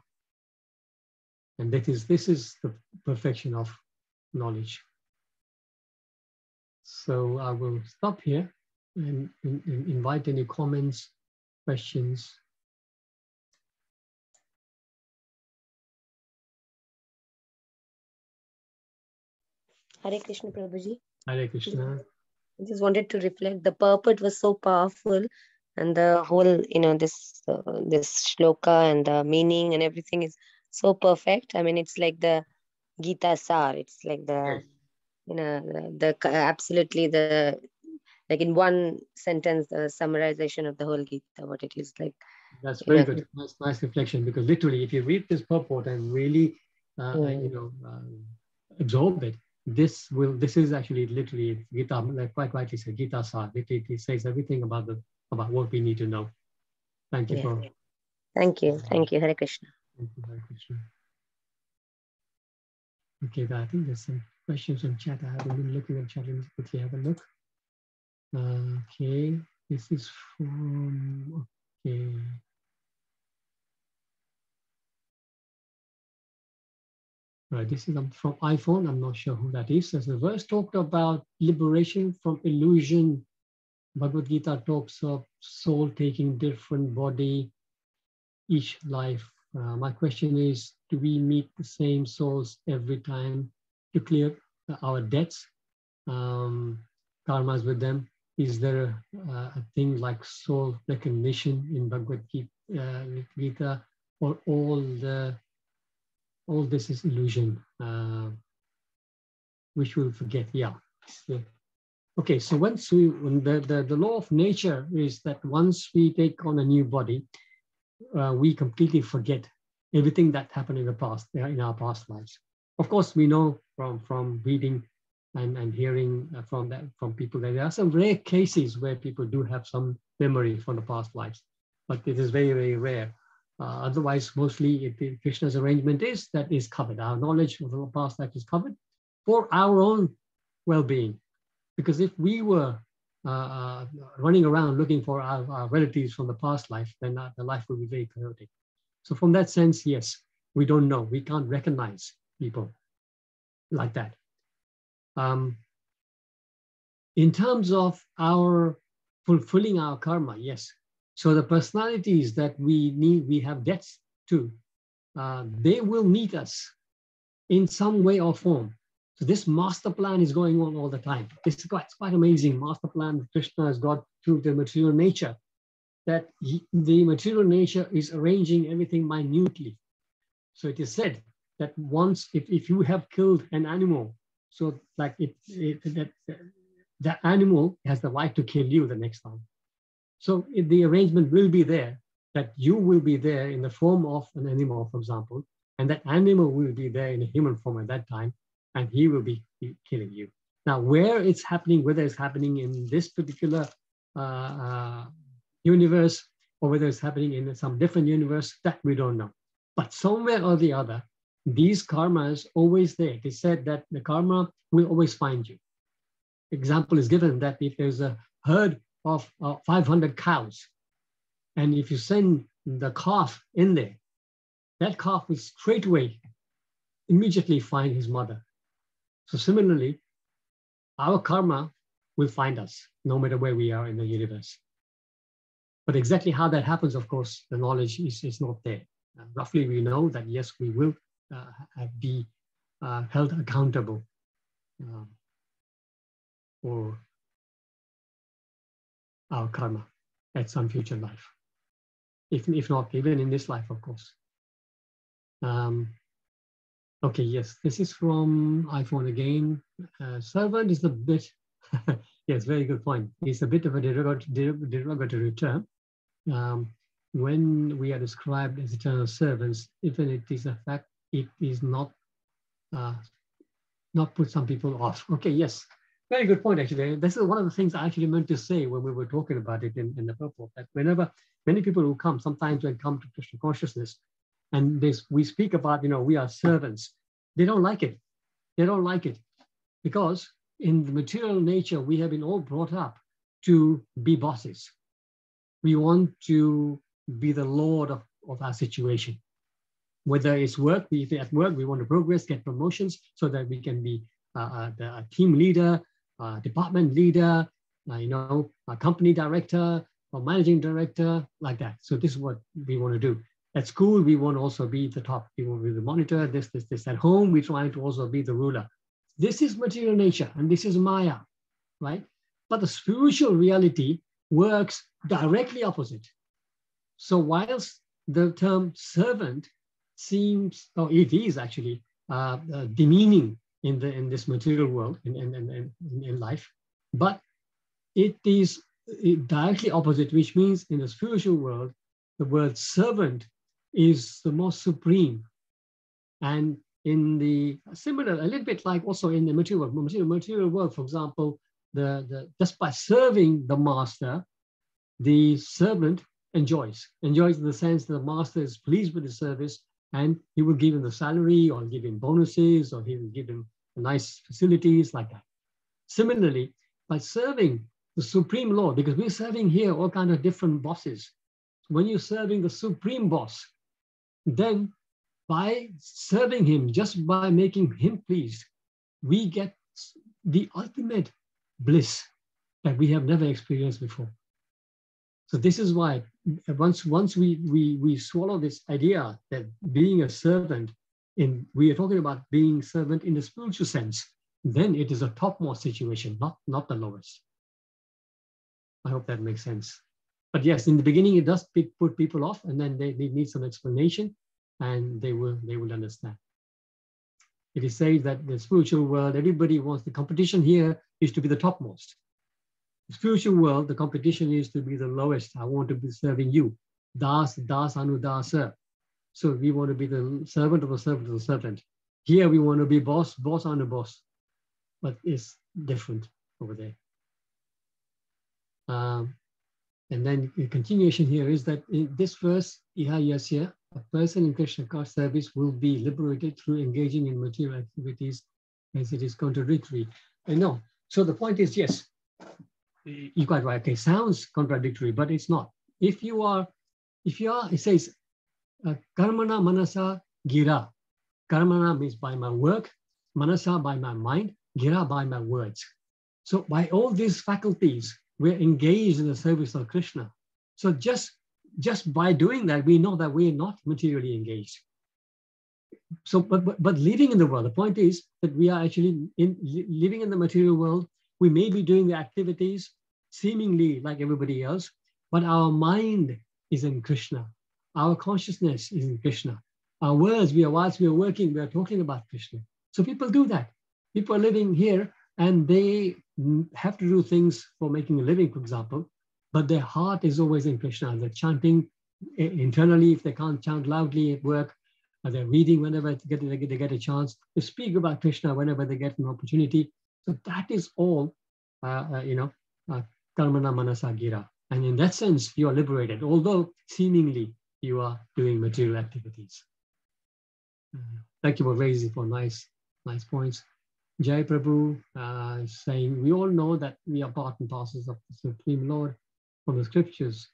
And this is the perfection of knowledge. So I will stop here and invite any comments, questions. Hare Krishna, Prabhuji. Hare Krishna. I just wanted to reflect. The purport was so powerful, and the whole, this shloka and the meaning and everything is so perfect. I mean, it's like the Gita Sar. It's like the, absolutely like in one sentence, the summarization of the whole Gita, what it is like. That's very good. Nice reflection, because literally, if you read this purport and really, absorb it, this is actually literally Gita, like quite rightly said, Gita Sar. It says everything about what we need to know. Thank you for. Thank you. Hare Krishna. Thank you, Hare Krishna. Okay, I think there's some questions in chat. I haven't been looking at chat. Let me quickly have a look. Okay, this is from. Okay. Right, this is from iPhone. I'm not sure who that is. As the verse talked about liberation from illusion, Bhagavad Gita talks of soul taking different body each life. My question is, do we meet the same souls every time to clear our debts, karmas with them? Is there a thing like soul recognition in Bhagavad Gita, or all this is illusion, which we'll forget? Yeah. Okay, so once the law of nature is that once we take on a new body, we completely forget everything that happened in the past, in our past lives. Of course, we know from reading and hearing from people that there are some rare cases where people do have some memory from the past lives, but it is very, very rare. Otherwise, mostly Krishna's arrangement is that is covered. Our knowledge of the past life is covered for our own well-being. Because if we were running around looking for our relatives from the past life, then the life would be very chaotic. So from that sense, yes, we don't know. We can't recognize people like that. In terms of our fulfilling our karma, yes. So the personalities that we have debts to, they will meet us in some way or form. So this master plan is going on all the time. It's quite amazing master plan Krishna has got through the material nature, that the material nature is arranging everything minutely. So it is said that once, if you have killed an animal, so like that animal has the right to kill you the next time. So the arrangement will be there, that you will be there in the form of an animal, for example, and that animal will be there in a human form at that time, and he will be killing you. Now, where it's happening, whether it's happening in this particular universe, or whether it's happening in some different universe, that we don't know. But somewhere or the other, these karmas always there. It is said that the karma will always find you. Example is given that if there's a herd of 500 cows, and if you send the calf in there, that calf will straight away immediately find his mother. So similarly, our karma will find us no matter where we are in the universe. But exactly how that happens, of course, the knowledge is not there. Roughly, we know that yes, we will be held accountable for our karma at some future life. If not, even in this life, of course. Okay, yes, this is from iPhone again. Servant is a bit, yes, very good point. It's a bit of a derogatory term. When we are described as eternal servants, even it is a fact, it is not put some people off. Okay, yes, very good point, actually. This is one of the things I actually meant to say when we were talking about it in the purport, that whenever many people who come, sometimes when come to Krishna consciousness, and we speak about, we are servants, they don't like it. They don't like it because in the material nature, we have been all brought up to be bosses. We want to be the lord of our situation. Whether it's work, at work, we want to progress, get promotions so that we can be a team leader, department leader, a company director or managing director, like that. So this is what we want to do. At school, we want to also be the top. We want to be the monitor, this. At home, we try to also be the ruler. This is material nature, and this is Maya, right? But the spiritual reality works directly opposite. So whilst the term servant seems, or it is actually demeaning in this material world, in life, but it is directly opposite, which means in the spiritual world, the word servant is the most supreme. And in the similar, a little bit like also in the material world, for example, just by serving the master, the servant enjoys in the sense that the master is pleased with the service, and he will give him the salary, or give him bonuses, or he will give him nice facilities, like that. Similarly, by serving the Supreme Lord, because we're serving here all kinds of different bosses. When you're serving the Supreme Boss, then by serving him, just by making him pleased, we get the ultimate bliss that we have never experienced before. So this is why once we swallow this idea that being a servant, we are talking about being servant in the spiritual sense, then it is a topmost situation, not the lowest. I hope that makes sense. But yes, in the beginning, it does put people off, and then they need some explanation, and they will understand. It is said that the spiritual world, everybody wants, the competition here is to be the topmost. The spiritual world, the competition is to be the lowest. I want to be serving you. Das anu dasa. So we want to be the servant of the servant of the servant. Here we want to be boss anu boss. But it's different over there. And then the continuation here is that in this verse, Iha Yasya, a person in Krishna service will be liberated through engaging in material activities, as it is contradictory. And no. So the point is, yes, you're quite right. Okay, sounds contradictory, but it's not. If you are, it says, karmana manasa gira. Karmana means by my work, manasa by my mind, gira by my words. So by all these faculties, we're engaged in the service of Krishna. So just by doing that, we know that we're not materially engaged. So, but living in the world, the point is that we are actually living in the material world. We may be doing the activities seemingly like everybody else, but our mind is in Krishna. Our consciousness is in Krishna. Our words, whilst we are working, we are talking about Krishna. So people do that. People are living here, and they have to do things for making a living, for example, but their heart is always in Krishna. They're chanting internally if they can't chant loudly at work. They're reading whenever they get a chance. They speak about Krishna whenever they get an opportunity. So that is all, karmana manasa gira. And in that sense, you are liberated, although seemingly you are doing material activities. Thank you for raising for nice points. Jai Prabhu is saying, we all know that we are part and parcels of the Supreme Lord from the scriptures.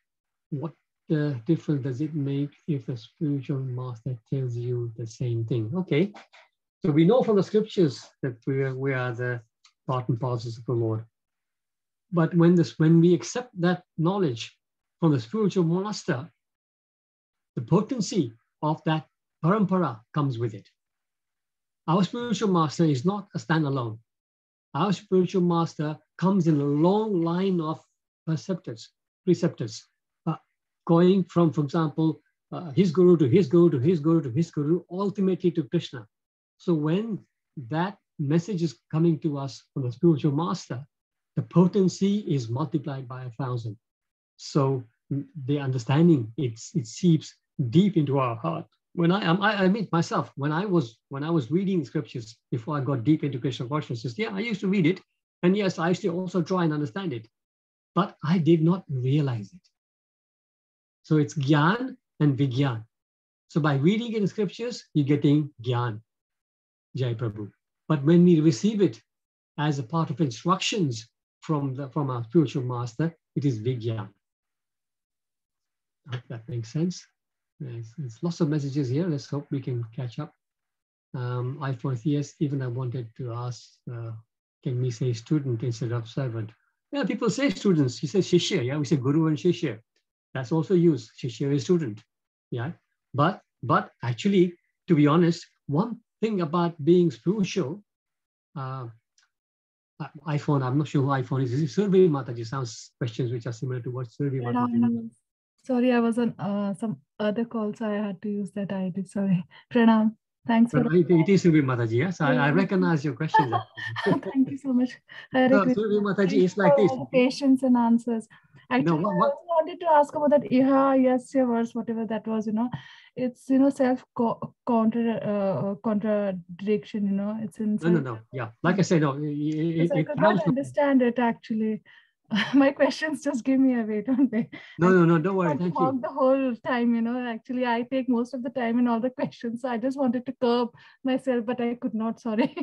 What difference does it make if the spiritual master tells you the same thing? Okay, so we know from the scriptures that we are the part and parcels of the Lord. But when we accept that knowledge from the spiritual master, the potency of that parampara comes with it. Our spiritual master is not a standalone. Our spiritual master comes in a long line of preceptors, going from, for example, his guru to his guru to his guru to his guru, ultimately to Krishna. So when that message is coming to us from the spiritual master, the potency is multiplied by 1,000. So the understanding, it seeps deep into our heart. When I admit myself, when I was reading scriptures before I got deep into Krishna consciousness, yeah, I used to read it, and yes, I used to also try and understand it, but I did not realize it. So it's Gyan and Vigyan. So by reading in scriptures, you're getting Gyan, Jai Prabhu. But when we receive it as a part of instructions from our spiritual master, it is Vigyan. I hope that makes sense. There's lots of messages here. Let's hope we can catch up. iPhone, yes, even I wanted to ask, can we say student instead of servant? Yeah, people say students. You say Shishya, yeah, we say Guru and Shishya. That's also used. Shishya is student, yeah. But actually, to be honest, one thing about being spiritual, iPhone, I'm not sure who iPhone is. Is it Survey Mataji? Sounds questions which are similar to what Survey Mataji. Sorry, I was on some other call, so I had to use that ID. Sorry. Pranam. Thanks for it is Survey Mataji, yes. I recognize your questions. Thank you so much. Survey Mataji is like this. Patience and answers. Actually, I also wanted to ask about that Iha, yes, verse, whatever that was, it's, self contradiction, it's in. No. Yeah. Like I said, no. I could not understand it actually. My questions just give me away, don't they? No, don't worry. Thank you. The whole time, actually, I take most of the time in all the questions. So I just wanted to curb myself, but I could not. Sorry.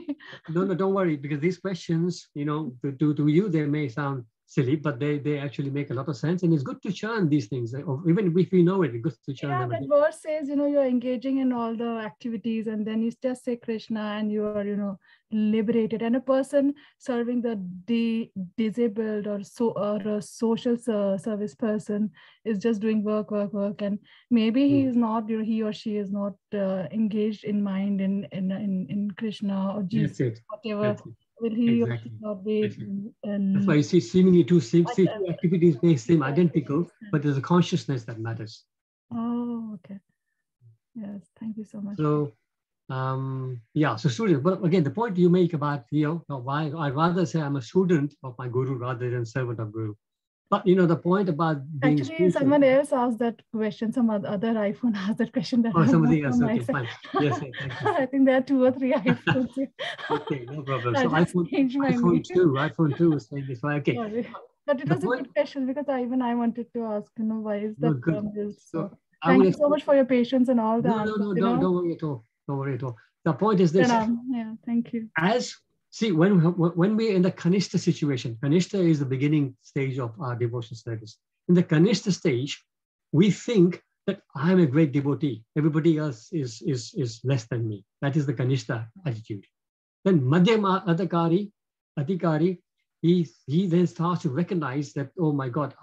No, don't worry, because these questions, to you, they may sound silly, but they actually make a lot of sense. And it's good to churn these things. Even if we know it, it's good to churn them. That verse says, you're engaging in all the activities, and then you just say Krishna and you are, liberated. And a person serving the disabled or a social service person is just doing work. And maybe he is not, he or she is not engaged in mind in Krishna or Jesus, whatever. Will he not be? That's why you see seemingly two activities may seem identical, but there's a consciousness that matters. Oh, okay. Yes, thank you so much. So, so student, but again, the point you make about, why I'd rather say I'm a student of my guru rather than servant of guru. But the point about being actually spiritual, someone else asked that question. Some other iPhone asked that question. Somebody else. Okay, fine. Yes, thank you. I think there are 2 or 3 iPhones. Okay, no problem. So iPhone 2 is saying this. Okay. Sorry. But it was a good question because I wanted to ask, why is that term used? So thank you so much for your patience and all that. No, don't worry at all. Don't worry at all. The point is this. Yeah, thank you. When we're in the Kanishta situation, Kanishta is the beginning stage of our devotion service. In the Kanishta stage, we think that I'm a great devotee. Everybody else is less than me. That is the Kanishta attitude. Then Madhyama Adhikari, he then starts to recognize that, oh my God,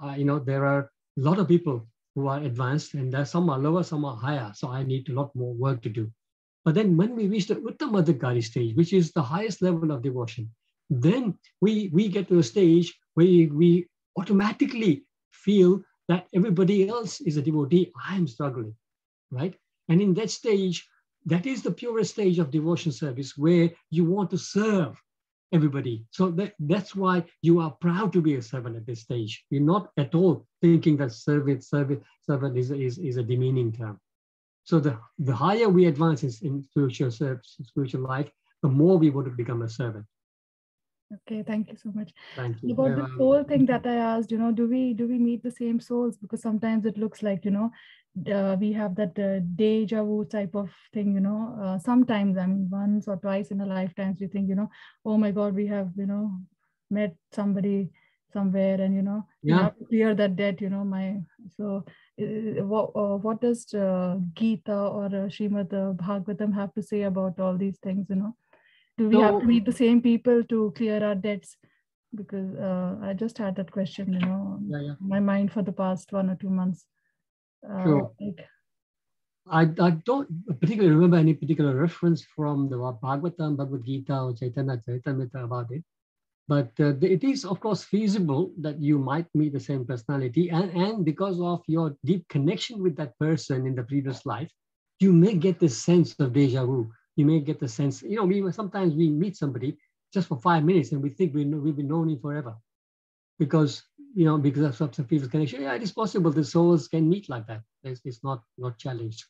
there are a lot of people who are advanced, and some are lower, some are higher. So I need a lot more work to do. But then when we reach the Uttamadhikari stage, which is the highest level of devotion, then we get to a stage where we automatically feel that everybody else is a devotee, I am struggling, right? And in that stage, that is the purest stage of devotion service where you want to serve everybody. So that's why you are proud to be a servant at this stage. You're not at all thinking that servant is a demeaning term. So the higher we advance in spiritual life, the more we want to become a servant. Okay, thank you so much. Thank you. About the whole thing that I asked, do we meet the same souls? Because sometimes it looks like, we have that deja vu type of thing, sometimes, once or twice in a lifetime, we think, oh my God, we have, met somebody somewhere, and, you have to clear that debt, so what does Gita or Srimad Bhagavatam have to say about all these things, Do we have to meet the same people to clear our debts? Because I just had that question, in my mind for the past 1 or 2 months. Sure. I don't particularly remember any particular reference from the Bhagavatam, Bhagavad Gita, or Chaitanya Charitamrita about it. But it is, of course, feasible that you might meet the same personality. And because of your deep connection with that person in the previous life, you may get this sense of deja vu. You may get the sense, sometimes we meet somebody just for 5 minutes and we think we've been known him forever. Because of some previous connection. Yeah, it is possible the souls can meet like that. It's not challenged.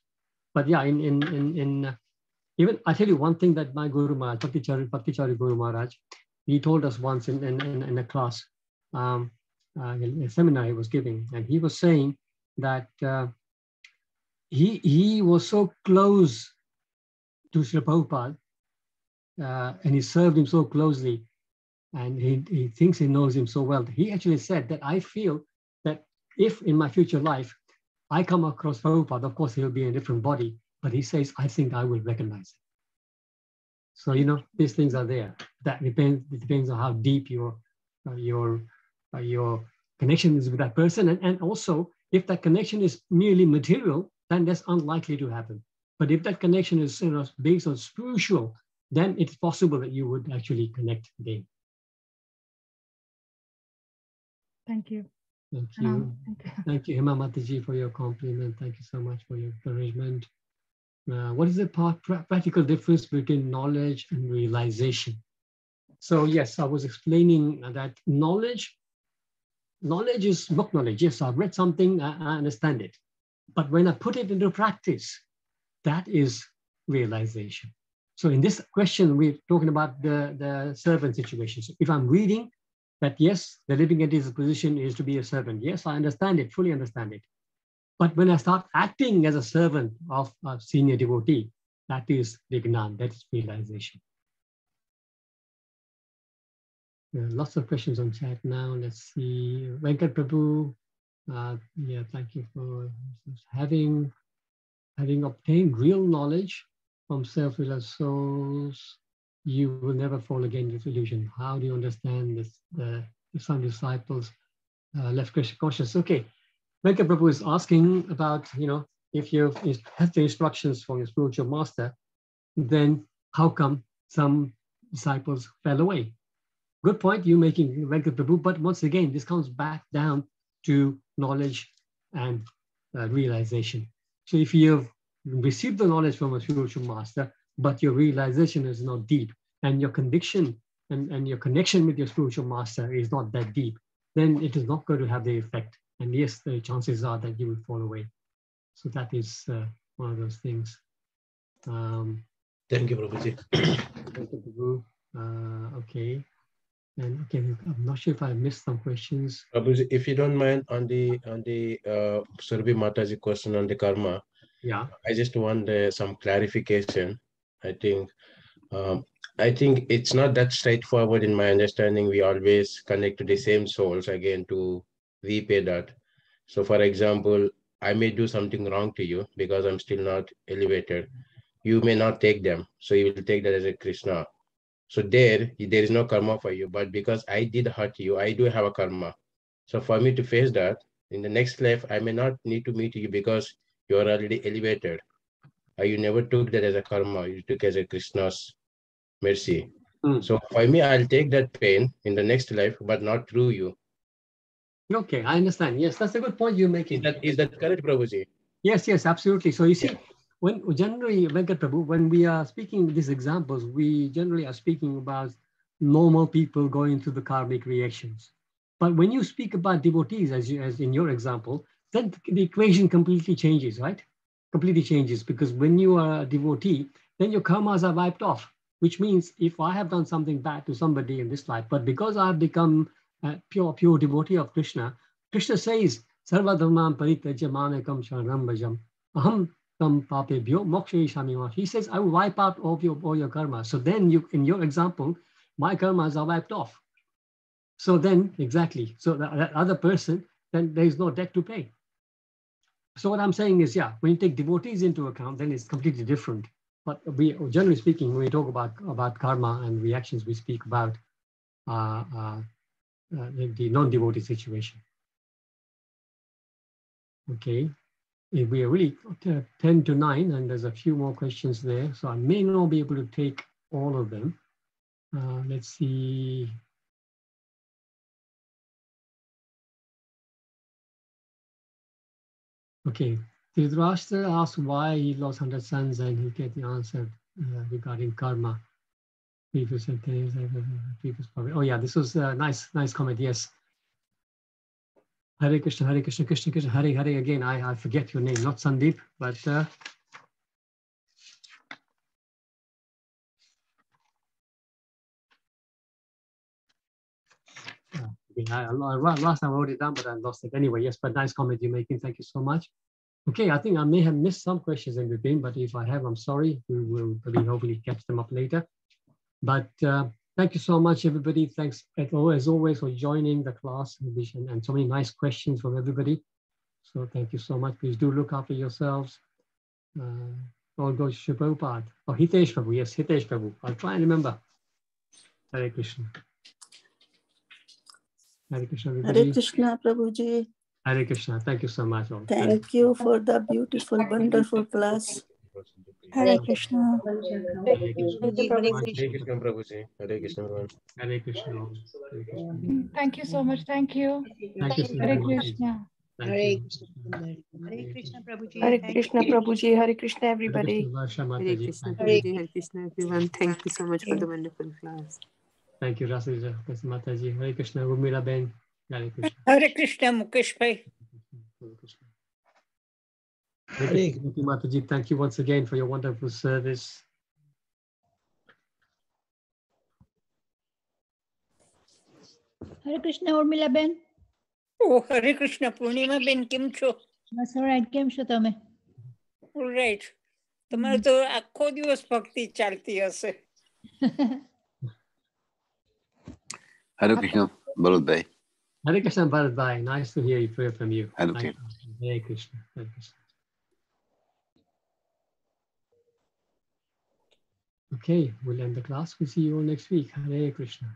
But yeah, even I tell you one thing that my Guru Maharaj, Bhaktichari Guru Maharaj, he told us once in a class, a seminar he was giving, and he was saying that he was so close to Srila Prabhupada, and he served him so closely, and he thinks he knows him so well. He actually said that I feel that if in my future life I come across Prabhupada, of course he'll be in a different body, but he says, I think I will recognize him. So, these things are there. That depends on how deep your connection is with that person. And also, if that connection is merely material, then that's unlikely to happen. But if that connection is based on spiritual, then it's possible that you would actually connect again. Thank you. Thank you. Thank you, Hema Mataji, for your compliment. Thank you so much for your encouragement. What is the practical difference between knowledge and realization? So yes, I was explaining that knowledge is book knowledge. Yes, I've read something, I understand it. But when I put it into practice, that is realization. So in this question, we're talking about the servant situation. So if I'm reading that, yes, the living entity's position is to be a servant. Yes, I understand it, fully understand it. But when I start acting as a servant of a senior devotee, that is Vignan, that is realization. There are lots of questions on chat now. Let's see. Venkat Prabhu, yeah, thank you for having obtained real knowledge from self-realized souls. You will never fall again with illusion. How do you understand this? Some disciples left cautious. Okay. Venkat Prabhu is asking about, if you have the instructions from your spiritual master, then how come some disciples fell away? Good point you're making, Venkat Prabhu, but once again, this comes back down to knowledge and realization. So if you've received the knowledge from a spiritual master, but your realization is not deep, and your conviction and your connection with your spiritual master is not that deep, then it is not going to have the effect. And yes, the chances are that you will fall away. So that is one of those things. Thank you, Prabhuji. Thank you, Prabhu. Okay. And okay, I'm not sure if I missed some questions. Prabhuji, if you don't mind, on the Surabhi Mataji question on the karma, yeah, I just want some clarification. I think it's not that straightforward in my understanding. We always connect to the same souls again to repay that. So for example, I may do something wrong to you because I'm still not elevated. You may not take them. So you will take that as a Krishna. So there is no karma for you. But because I did hurt you, I do have a karma. So for me to face that, in the next life, I may not need to meet you because you are already elevated. You never took that as a karma. You took as a Krishna's mercy. So for me, I'll take that pain in the next life, but not through you. Okay, I understand. Yes, that's a good point you're making. Is that correct, Prabhuji? Yes, absolutely. So you see, when generally, Venkat Prabhu, when we are speaking these examples, we generally are speaking about normal people going through the karmic reactions. But when you speak about devotees, as in your example, then the equation completely changes, right? Completely changes, because when you are a devotee, then your karmas are wiped off, which means if I have done something bad to somebody in this life, but because I have become a pure devotee of Krishna, Krishna says, Sarva dharman parityajya mamekam sharanam bhajam aham tam papebhyo mokshayishami. He says, I will wipe out all your karma. So then in your example, my karmas are wiped off. So then, exactly. So that other person, then there is no debt to pay. So what I'm saying is, when you take devotees into account, then it's completely different. But we, generally speaking, when we talk about karma and reactions, we speak about the non-devotee situation. Okay, if we are really 10 to 9, and there's a few more questions there, so I may not be able to take all of them. Let's see. Okay, Dhritarashtra asked why he lost 100 sons, and he get the answer regarding karma. Previous things, previous problem. Oh yeah, this was a nice comment. Yes. Hare Krishna, Krishna Krishna, Hare Hare. Again, I forget your name, not Sandeep, but last time I wrote it down, but I lost it. Anyway, yes, but nice comment you're making. Thank you so much. Okay, I think I may have missed some questions in between, but if I have, I'm sorry. We will hopefully catch them up later. But thank you so much, everybody. Thanks, as always, for joining the class and so many nice questions from everybody. So thank you so much. Please do look after yourselves. All goes to Prabhupada. Oh, Hitesh Prabhu. Yes, Hitesh Prabhu. I'll try and remember. Hare Krishna. Hare Krishna, everybody. Hare Krishna, Prabhuji. Hare Krishna. Thank you so much. All. Thank you for the beautiful, wonderful class. Hare Krishna. Hare Krishna. Hare Krishna, Prabhuji. Hare Krishna, everyone. Hare Krishna. Hare Krishna. Thank you so much. Thank you. Thank you so Hare much. Krishna. Hare Krishna Prabhuji. Hare Krishna Prabhuji. Hare Krishna everybody. Hare Krishna Prabhuji. Hare Krishna everyone. Thank you so much for the wonderful class. Thank you, Rasija. Mataji. Hare Krishna, Urmila Ben. Hare Krishna. Hare Krishna Mukesh Bhai. Hare Krishna. Thank you, Mataji. Thank you once again for your wonderful service. Hare Krishna, Urmila Ben. Oh, Hare Krishna Purnima Ben Kim Cho. That's all right. Kim છો તમે? All right. તમારે તો આખો દિવસ ભક્તિ ચાલતી હશે. Hare Krishna, Bharat Bhai. Hare Krishna, Bharat Bhai. Nice to hear from you. Hare Krishna. Hare Krishna. Hare Krishna. Okay, we'll end the class. We'll see you all next week. Hare Krishna.